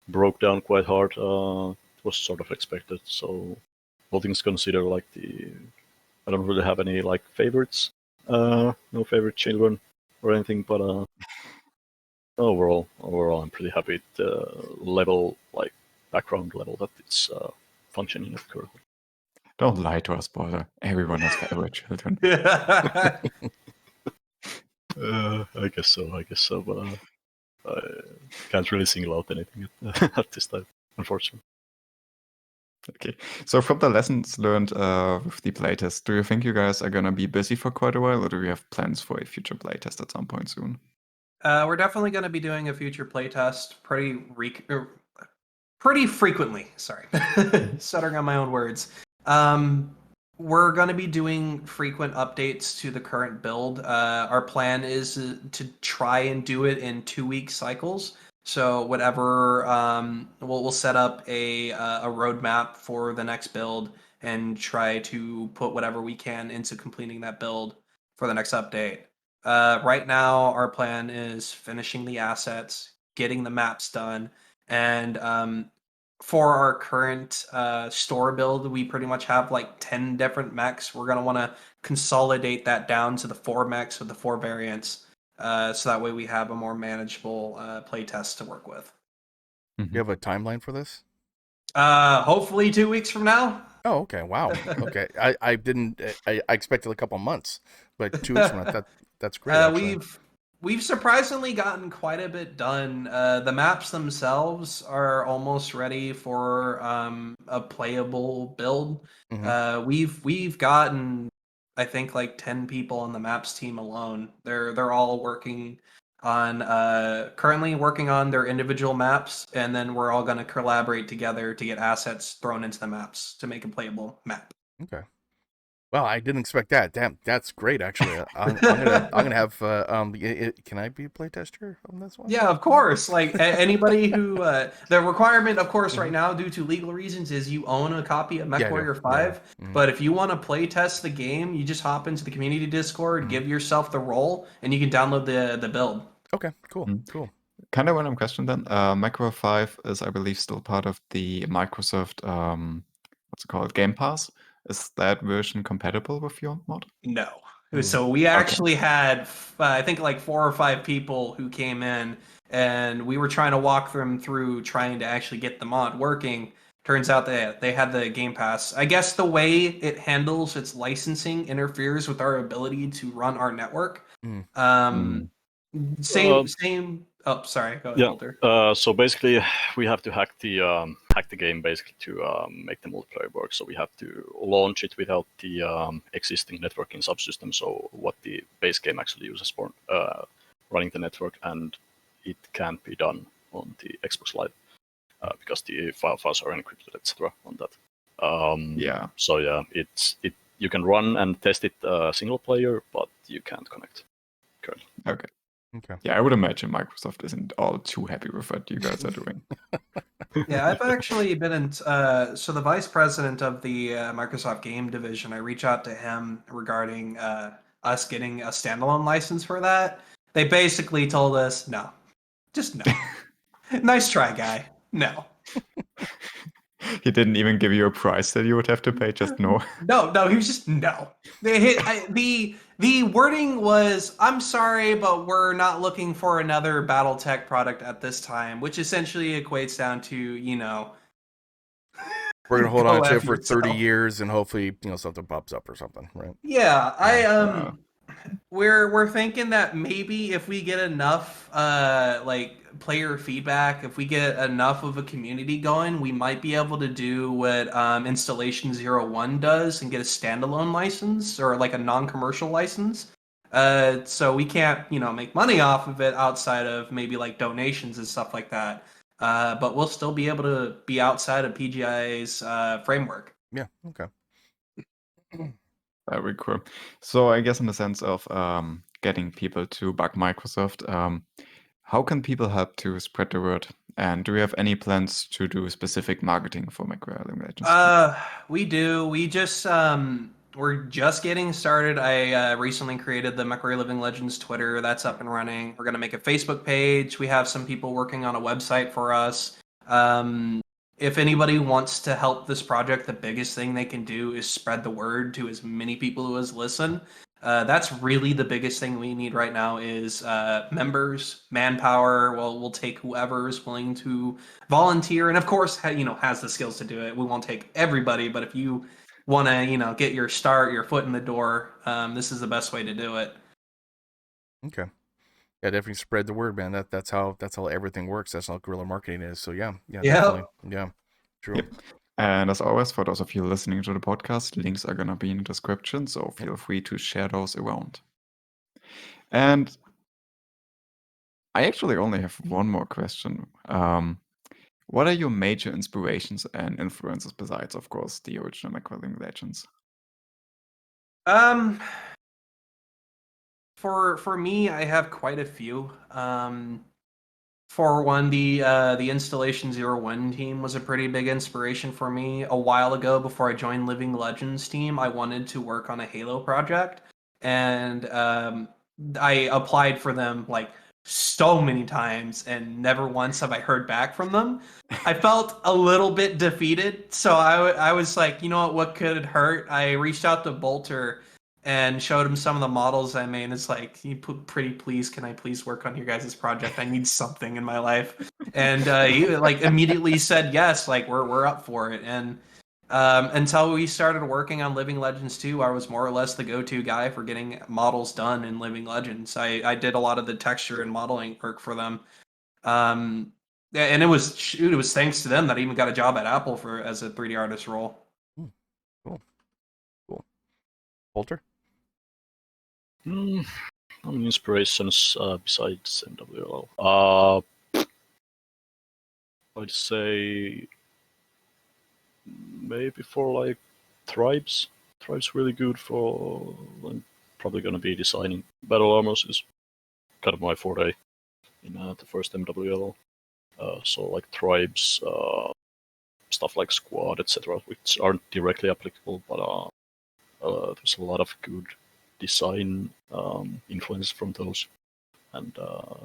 broke down quite hard. It was sort of expected. So, all things considered, like I don't really have any like favorites. No favorite children or anything, but overall, I'm pretty happy with the level, like background level that it's functioning at currently. Don't lie to us, Balder. Everyone has favorite children. I guess so, but I can't really single out anything at this time, unfortunately. Okay, so from the lessons learned with the playtest, do you think you guys are gonna be busy for quite a while, or do we have plans for a future playtest at some point soon? We're definitely going to be doing a future playtest pretty frequently. Sorry, stuttering on my own words. We're going to be doing frequent updates to the current build. Our plan is to try and do it in 2-week cycles. So whatever, we'll set up a roadmap for the next build and try to put whatever we can into completing that build for the next update. Right now, our plan is finishing the assets, getting the maps done, and for our current store build, we pretty much have like 10 different mechs. We're going to want to consolidate that down to the 4 mechs with the 4 variants, so that way we have a more manageable playtest to work with. Do you have a timeline for this? Hopefully 2 weeks from now. Oh, okay. Wow. Okay. I didn't. I expected a couple months, but 2 weeks from now, that's great. We've surprisingly gotten quite a bit done. The maps themselves are almost ready for a playable build. We've gotten, I think, like 10 people on the maps team alone. They're all working on currently working on their individual maps, and then we're all going to collaborate together to get assets thrown into the maps to make a playable map. Okay. Well, I didn't expect that. Damn, that's great. Actually, I'm gonna have. Can I be a playtester on this one? Yeah, of course. Like anybody who the requirement, of course, right now due to legal reasons, is you own a copy of MechWarrior 5. Yeah. But if you want to play test the game, you just hop into the community Discord, give yourself the role, and you can download the build. Okay, cool. Kind of random question then. MechWarrior 5 is, I believe, still part of the Microsoft what's it called, Game Pass. Is that version compatible with your mod? No. So we actually had, I think, like 4 or 5 people who came in, and we were trying to walk them through trying to actually get the mod working. Turns out that they had the Game Pass. I guess the way it handles its licensing interferes with our ability to run our network. Same. Oh, sorry. Go ahead, Yeah. Walter. So basically, we have to hack the game basically to make the multiplayer work. So we have to launch it without the existing networking subsystem. So what the base game actually uses for running the network, and it can't be done on the Xbox Live because the files are encrypted, etc. On that. Yeah. So yeah, you can run and test it single player, but you can't connect currently. Okay. Okay. Yeah, I would imagine Microsoft isn't all too happy with what you guys are doing. Yeah, I've actually been in. So the vice president of the Microsoft Game Division, I reach out to him regarding us getting a standalone license for that. They basically told us no, just no. Nice try, guy. No. He didn't even give you a price that you would have to pay, just no. No, he was just no. The wording was, "I'm sorry, but we're not looking for another BattleTech product at this time," which essentially equates down to, We're gonna hold go on to it F for 30 yourself. years and hopefully, something pops up or something, right? Yeah, Yeah. we're thinking that maybe if we get enough like player feedback, if we get enough of a community going, we might be able to do what Installation 01 does and get a standalone license or like a non-commercial license. So we can't, make money off of it outside of maybe like donations and stuff like that. But we'll still be able to be outside of PGI's framework. Yeah. Okay. Very cool. So I guess in the sense of getting people to bug Microsoft, how can people help to spread the word? And do you have any plans to do specific marketing for MechWarrior Living Legends? We do. We're just getting started. I recently created the MechWarrior Living Legends Twitter. That's up and running. We're gonna make a Facebook page. We have some people working on a website for us. If anybody wants to help this project, the biggest thing they can do is spread the word to as many people who has listen. That's really the biggest thing we need right now is members, manpower. Well, we'll take whoever is willing to volunteer, and of course, has the skills to do it. We won't take everybody, but if you want to, get your start, your foot in the door, this is the best way to do it. Okay. Yeah, definitely spread the word, man. That's how everything works. That's how guerrilla marketing is. So yeah, Yep. definitely. Yeah. True. Yep. And as always, for those of you listening to the podcast, links are going to be in the description, so feel free to share those around. And I actually only have one more question. What are your major inspirations and influences besides, of course, the original MechWarrior Living Legends? For me, I have quite a few. For one, the Installation 01 team was a pretty big inspiration for me. A while ago, before I joined Living Legends team, I wanted to work on a Halo project, and I applied for them like so many times, and never once have I heard back from them. I felt a little bit defeated, so I was like, you know what could hurt? I reached out to Bolter and showed him some of the models I made. It's like, pretty please, can I please work on your guys' project? I need something in my life. And he like immediately said yes, like we're up for it. And until we started working on Living Legends 2, I was more or less the go-to guy for getting models done in Living Legends. I did a lot of the texture and modeling work for them. And it was thanks to them that I even got a job at Apple as a 3D artist role. Cool. Walter? Inspirations besides MWLL. I'd say maybe for like tribes. Tribes really good for. I'm probably gonna be designing battle armors is kind of my forte in the first MWLL. So like tribes, stuff like squad, etc., which aren't directly applicable, but there's a lot of good design influence from those, and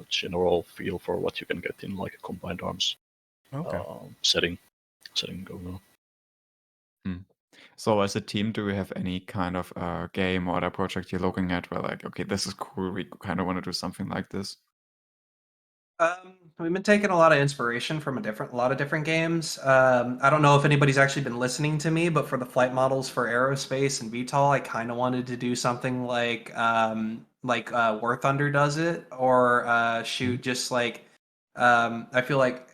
general feel for what you can get in like a combined arms setting going on. So as a team, do we have any kind of game or other project you're looking at where like, okay, this is cool, we kind of want to do something like this? We've been taking a lot of inspiration from a lot of different games. I don't know if anybody's actually been listening to me, but for the flight models for aerospace and VTOL, I kind of wanted to do something like like War Thunder does it, or shoot just like I feel like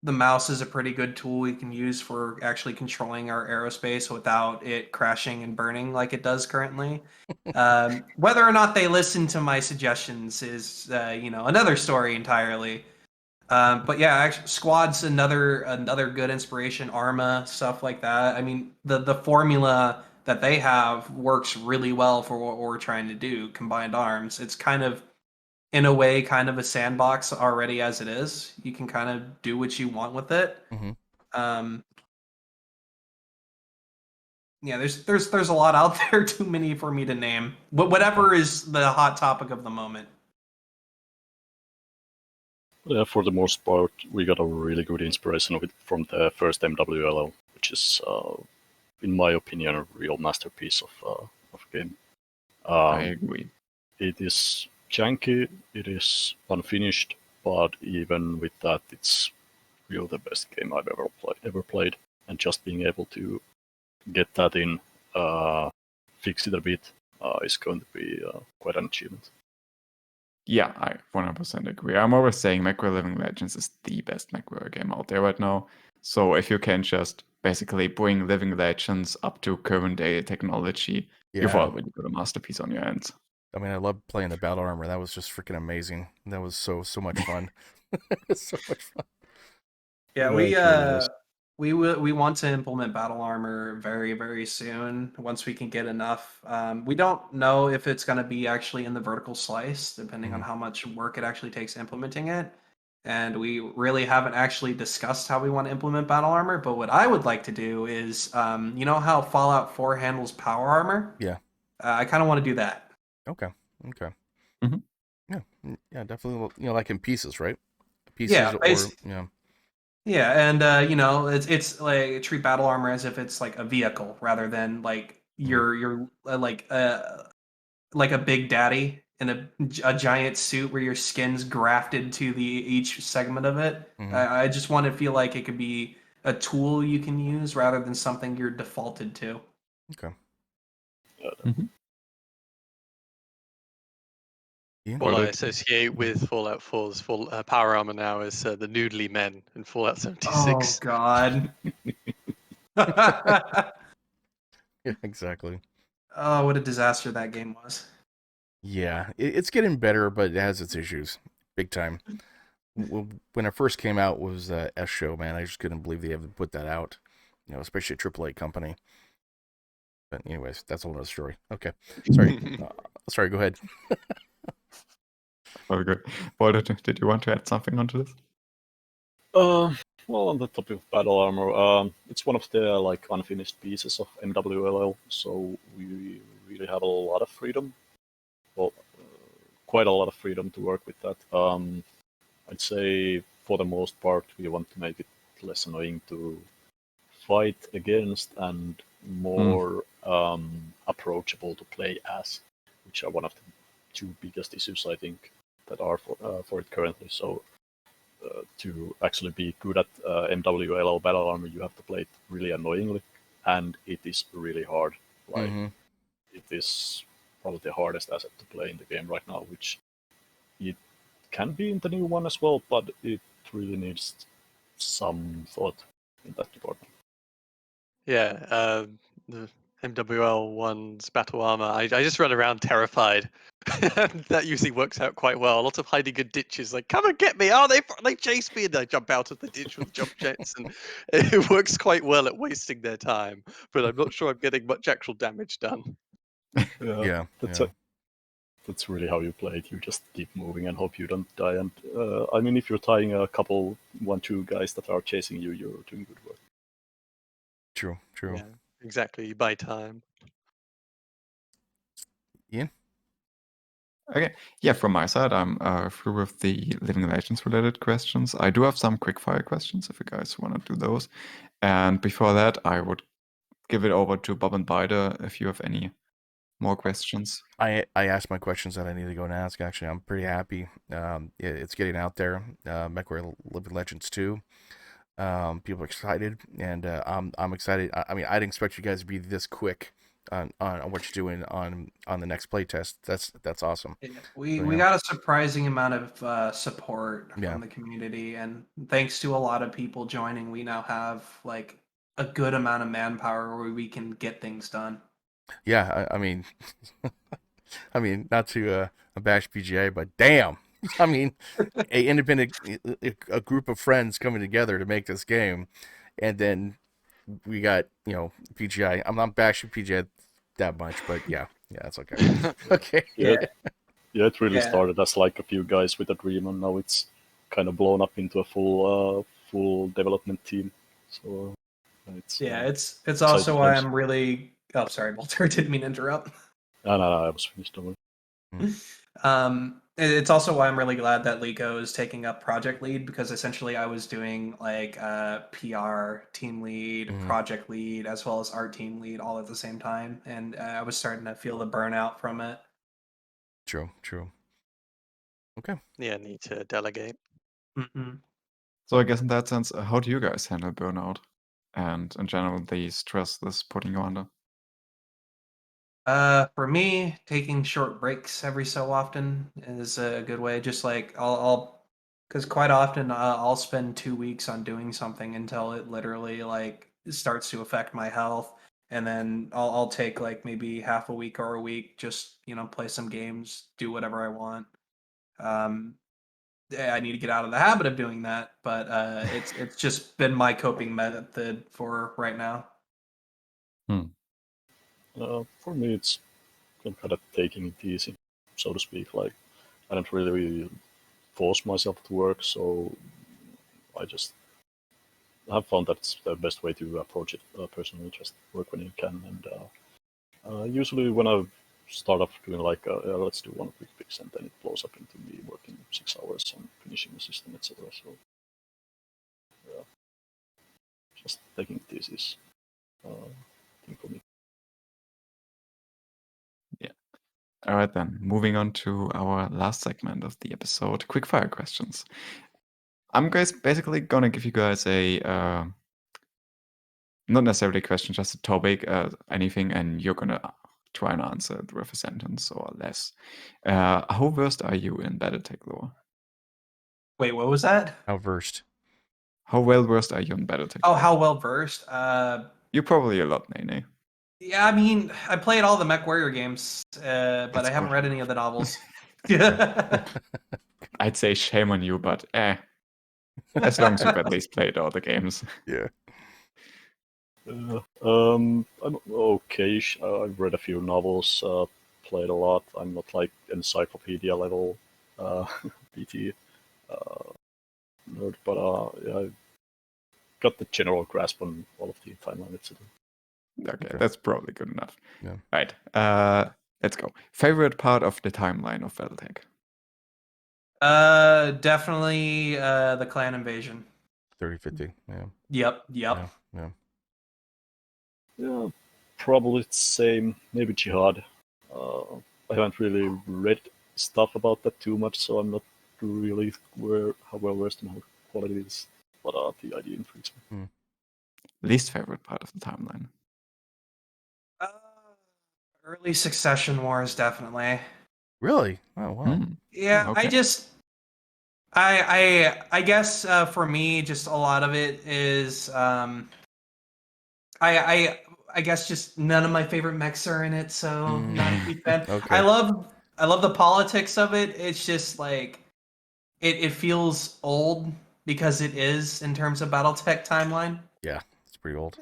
the mouse is a pretty good tool we can use for actually controlling our aerospace without it crashing and burning like it does currently. Whether or not they listen to my suggestions is, another story entirely. But yeah, actually, Squad's another good inspiration. Arma, stuff like that. I mean, the formula that they have works really well for what we're trying to do. Combined arms. It's kind of, in a way, kind of a sandbox already as it is. You can kind of do what you want with it. Mm-hmm. Um, yeah, there's a lot out there. Too many for me to name. Whatever is the hot topic of the moment. Yeah, for the most part, we got a really good inspiration of it from the first MWLL, which is, in my opinion, a real masterpiece of a game. I agree. It is janky, it is unfinished, but even with that, it's really the best game I've ever played. And just being able to get that in, fix it a bit, is going to be quite an achievement. Yeah, I 100% agree. I'm always saying MechWarrior Living Legends is the best MechWarrior game out there right now. So if you can just basically bring Living Legends up to current day technology, you've already got a masterpiece on your hands. I mean, I love playing the battle armor. That was just freaking amazing. That was so much fun. So much fun. Yeah, Really we want to implement battle armor very, very soon once we can get enough. We don't know if it's going to be actually in the vertical slice, depending on how much work it actually takes implementing it. And we really haven't actually discussed how we want to implement battle armor. But what I would like to do is, you know how Fallout 4 handles power armor? Yeah. I kind of want to do that. Okay. Mhm. Yeah, definitely. Like in pieces, right? Pieces Yeah, or yeah. Yeah, and it's like treat battle armor as if it's like a vehicle rather than like you're like a big daddy in a giant suit where your skin's grafted to each segment of it. I just want to feel like it could be a tool you can use rather than something you're defaulted to. Okay. Mhm. Yeah. What I Well, associate with Fallout 4's power armor now is the noodly men in Fallout Oh 76. God. Yeah, exactly. Oh, what a disaster that game was. Yeah, it's getting better, but it has its issues, big time. When it first came out was S Show, man. I just couldn't believe they haven't put that out. Especially a AAA company. But anyways, that's a whole other story. Okay, sorry. Sorry, go ahead. very good. Walter, did you want to add something onto this? Well, on the topic of battle armor, it's one of the unfinished pieces of MWLL, so we really have a lot of freedom. Well, quite a lot of freedom to work with that. I'd say for the most part we want to make it less annoying to fight against and more approachable to play as, which are one of the two biggest issues I think that are for it currently. So to actually be good at MWLL battle armor, you have to play it really annoyingly, and it is really hard. It is probably the hardest asset to play in the game right now, which it can be in the new one as well, but it really needs some thought in that department. Yeah, the MWL1's battle armor, I just run around terrified. That usually works out quite well. Lots of hiding in ditches, like, come and get me! Oh, they chase me! And I jump out of the ditch with jump jets, and it works quite well at wasting their time. But I'm not sure I'm getting much actual damage done. Yeah. That's really how you play it. You just keep moving and hope you don't die. And I mean, if you're tying a couple, 1-2 guys that are chasing you, you're doing good work. True. Yeah, exactly. You buy time. Ian? Okay. Yeah, from my side, I'm through with the Living Legends related questions. I do have some quick fire questions if you guys want to do those. And before that, I would give it over to Bob and Bider if you have any more questions. I asked my questions that I need to go and ask. Actually, I'm pretty happy. It's getting out there. MechWarrior Living Legends 2. People are excited, and I'm excited. I mean, I didn't expect you guys to be this quick on what you're doing on the next playtest. That's awesome. Yeah, So, we yeah. got a surprising amount of support Yeah. from the community, and thanks to a lot of people joining, we now have like a good amount of manpower where we can get things done. Yeah, I mean, I mean, not to bash PGA, but damn, I mean, a group of friends coming together to make this game, and then we got PGI. I'm not bashing PGI that much, but yeah, that's okay. Okay. Yeah, Yeah, yeah, it really yeah, started as like a few guys with a dream, and now it's kind of blown up into a full development team. So it's yeah. It's also exciting why times. I'm really. Oh, sorry, Walter. Didn't mean to interrupt. No, I was finished. Don't worry. It's also why I'm really glad that Liko is taking up project lead, because essentially I was doing like PR team lead, Mhm. project lead, as well as art team lead all at the same time, and I was starting to feel the burnout from it. True. Okay. Yeah, need to delegate. Hmm. So I guess in that sense, how do you guys handle burnout and in general the stress this putting you under? For me, taking short breaks every so often is a good way. Just like because quite often I'll spend 2 weeks on doing something until it literally like starts to affect my health, and then I'll take like maybe half a week or a week, just play some games, do whatever I want. Um, I need to get out of the habit of doing that, but it's just been my coping method for right now. For me, it's kind of taking it easy, so to speak. Like I don't really force myself to work, so I just have found that's the best way to approach it personally. Just work when you can, and usually when I start off doing like let's do one quick fix, and then it blows up into me working 6 hours on finishing the system, etc. So yeah, just taking it easy is thing for me. Yeah. All right then. Moving on to our last segment of the episode, quickfire questions. I'm basically gonna give you guys a not necessarily a question, just a topic, anything, and you're gonna try and answer it with a sentence or less. How versed are you in BattleTech lore? Wait, what was that? How versed? How well versed are you in BattleTech? Oh, how well versed? You're probably a lot, Nene. Yeah, I mean, I played all the MechWarrior games, but That's I haven't good. read any of the novels. Yeah. I'd say shame on you, but as long as you've at least played all the games. Yeah. I'm okay. I've read a few novels, played a lot. I'm not like encyclopedia level BT nerd, but yeah, I got the general grasp on all of the timeline, etc. Okay, that's probably good enough. Yeah. Right. Let's go. Favorite part of the timeline of BattleTech? Definitely the clan invasion. 30-50. Yeah. Yep. Yeah. Yeah, probably the same. Maybe Jihad. I haven't really read stuff about that too much, so I'm not really how well versed in how quality it is. But the idea intrigues me. Least favorite part of the timeline? Uh, Early Succession Wars, definitely. Really? Oh wow. Yeah, Okay. I guess for me, just a lot of it is I guess just none of my favorite mechs are in it, so not a huge fan. Okay. I love the politics of it. It's just like it feels old because it is in terms of BattleTech timeline. Yeah, it's pretty old.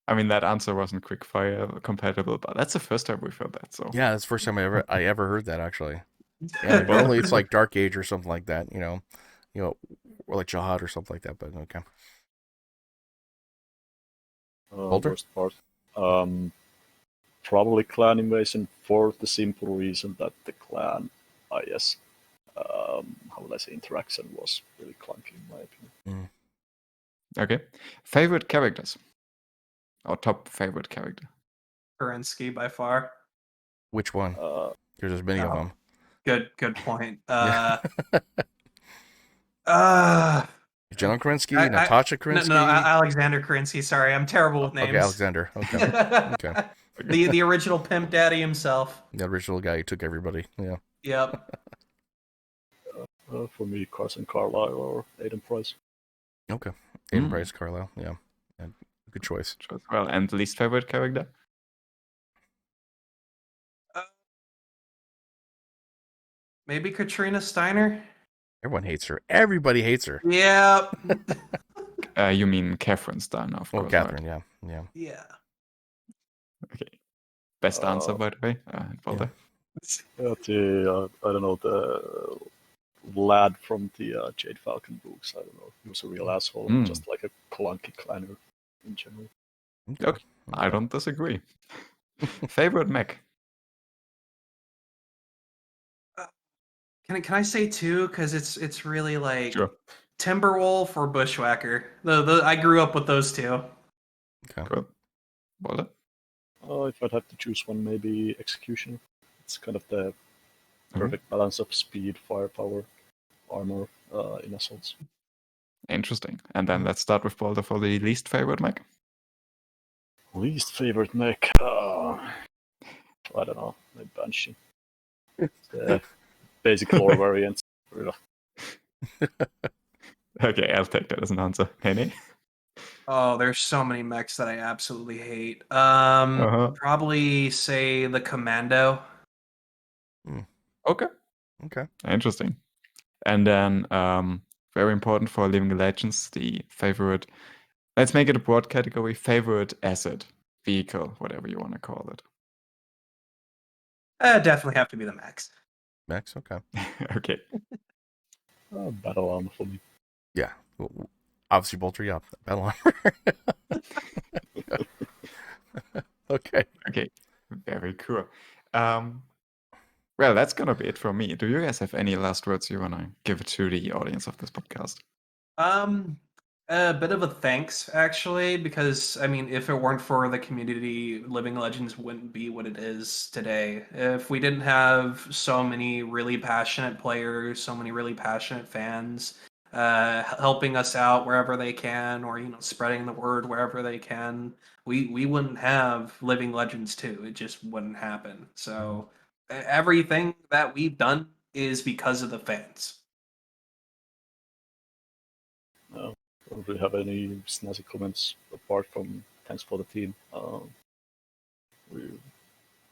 I mean, that answer wasn't quickfire compatible, but that's the first time we've heard that. So Yeah, that's the first time I ever heard that actually. Yeah, normally it's like Dark Age or something like that, or like Jihad or something like that. But okay. Walter? Worst part. Probably clan invasion for the simple reason that the clan IS, how would I say, interaction was really clunky in my opinion. Okay. Favorite characters? Or top favorite character? Kerensky by far. Which one? There's many of them. Good point. Yeah. Uh Jenna Krinsky, I- Natasha No, Krinsky. no, Alexander Krinsky. Sorry, I'm terrible with names. Okay, Alexander. Okay. Okay. The original pimp daddy himself. The original guy who took everybody. Yeah. Yep. For me, Carson Carlisle or Aiden Price. Okay. Aiden Price, Carlisle. Yeah. Good choice. Well, and least favorite character? Maybe Katrina Steiner. Everyone hates her. Everybody hates her. Yeah. You mean Catherine Steiner, of course. Catherine. Right? Yeah. Yeah. Okay. Best answer, by the way. Walter. I don't know, the lad from the Jade Falcon books. I don't know. He was a real asshole, just like a clunky clanner in general. Okay. I don't disagree. Favorite mech? Can I say two? Because it's really like Sure. Timberwolf or Bushwhacker. I grew up with those two. Okay. Cool. Walter? If I'd have to choose one, maybe Executioner. It's kind of the perfect balance of speed, firepower, armor in assaults. Interesting. And then let's start with Walter for the least favorite mech. Least favorite mech? I don't know. Maybe Banshee. The basic lore variants. Okay, I'll take that as an answer. Henny? Oh, there's so many mechs that I absolutely hate. Probably say the Commando. Okay. Okay. Interesting. And then, very important for Living Legends, the favorite. Let's make it a broad category: favorite asset, vehicle, whatever you want to call it. Definitely have to be the mechs. Max. Okay. Okay. Battle armor for me. Yeah. Obviously, Bolter. Yeah. Battle armor. Okay. Okay. Very cool. Well, that's gonna be it from me. Do you guys have any last words you wanna give to the audience of this podcast? A bit of a thanks, actually, because I mean, if it weren't for the community, Living Legends wouldn't be what it is today. If we didn't have so many really passionate players, so many really passionate fans, helping us out wherever they can, or spreading the word wherever they can, we wouldn't have Living Legends 2. It just wouldn't happen. So everything that we've done is because of the fans. Don't really have any snazzy comments apart from thanks for the team. We've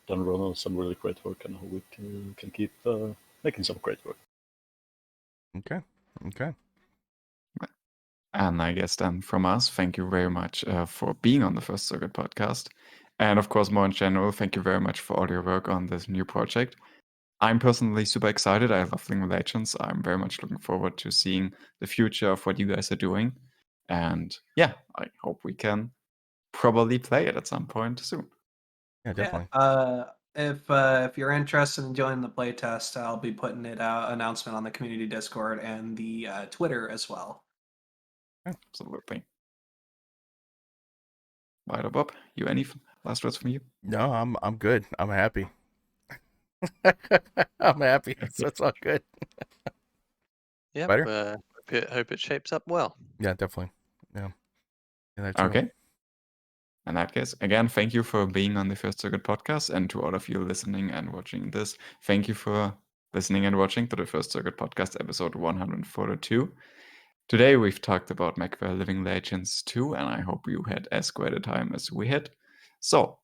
done some really great work, and we can keep making some great work. Okay. And I guess then from us, thank you very much for being on the First Circuit podcast. And of course, more in general, thank you very much for all your work on this new project. I'm personally super excited. I love Living Legends. I'm very much looking forward to seeing the future of what you guys are doing. And yeah, I hope we can probably play it at some point soon. Yeah, definitely. If you're interested in joining the playtest, I'll be putting it out announcement on the community Discord and the Twitter as well. Absolutely. Right, Bob, you any last words from you? No, I'm good. I'm happy. I'm happy. That's all good. Yeah. Hope it shapes up well. Yeah, definitely. Yeah. That's Okay. True. In that case, again, thank you for being on the First Circuit podcast, and to all of you listening and watching this, thank you for listening and watching to the First Circuit podcast episode 142. Today we've talked about MechWarrior Living Legends 2, and I hope you had as great a time as we had. So,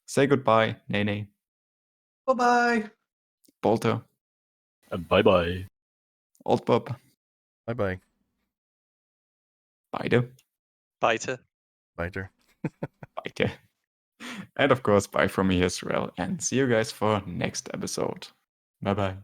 say goodbye, Nene. Bye-bye. Bolter. Bye-bye. Old Bob. Bye-bye. Beide. Biter. Biter. Beide. And of course, bye from me, Israel, and see you guys for next episode. Bye-bye.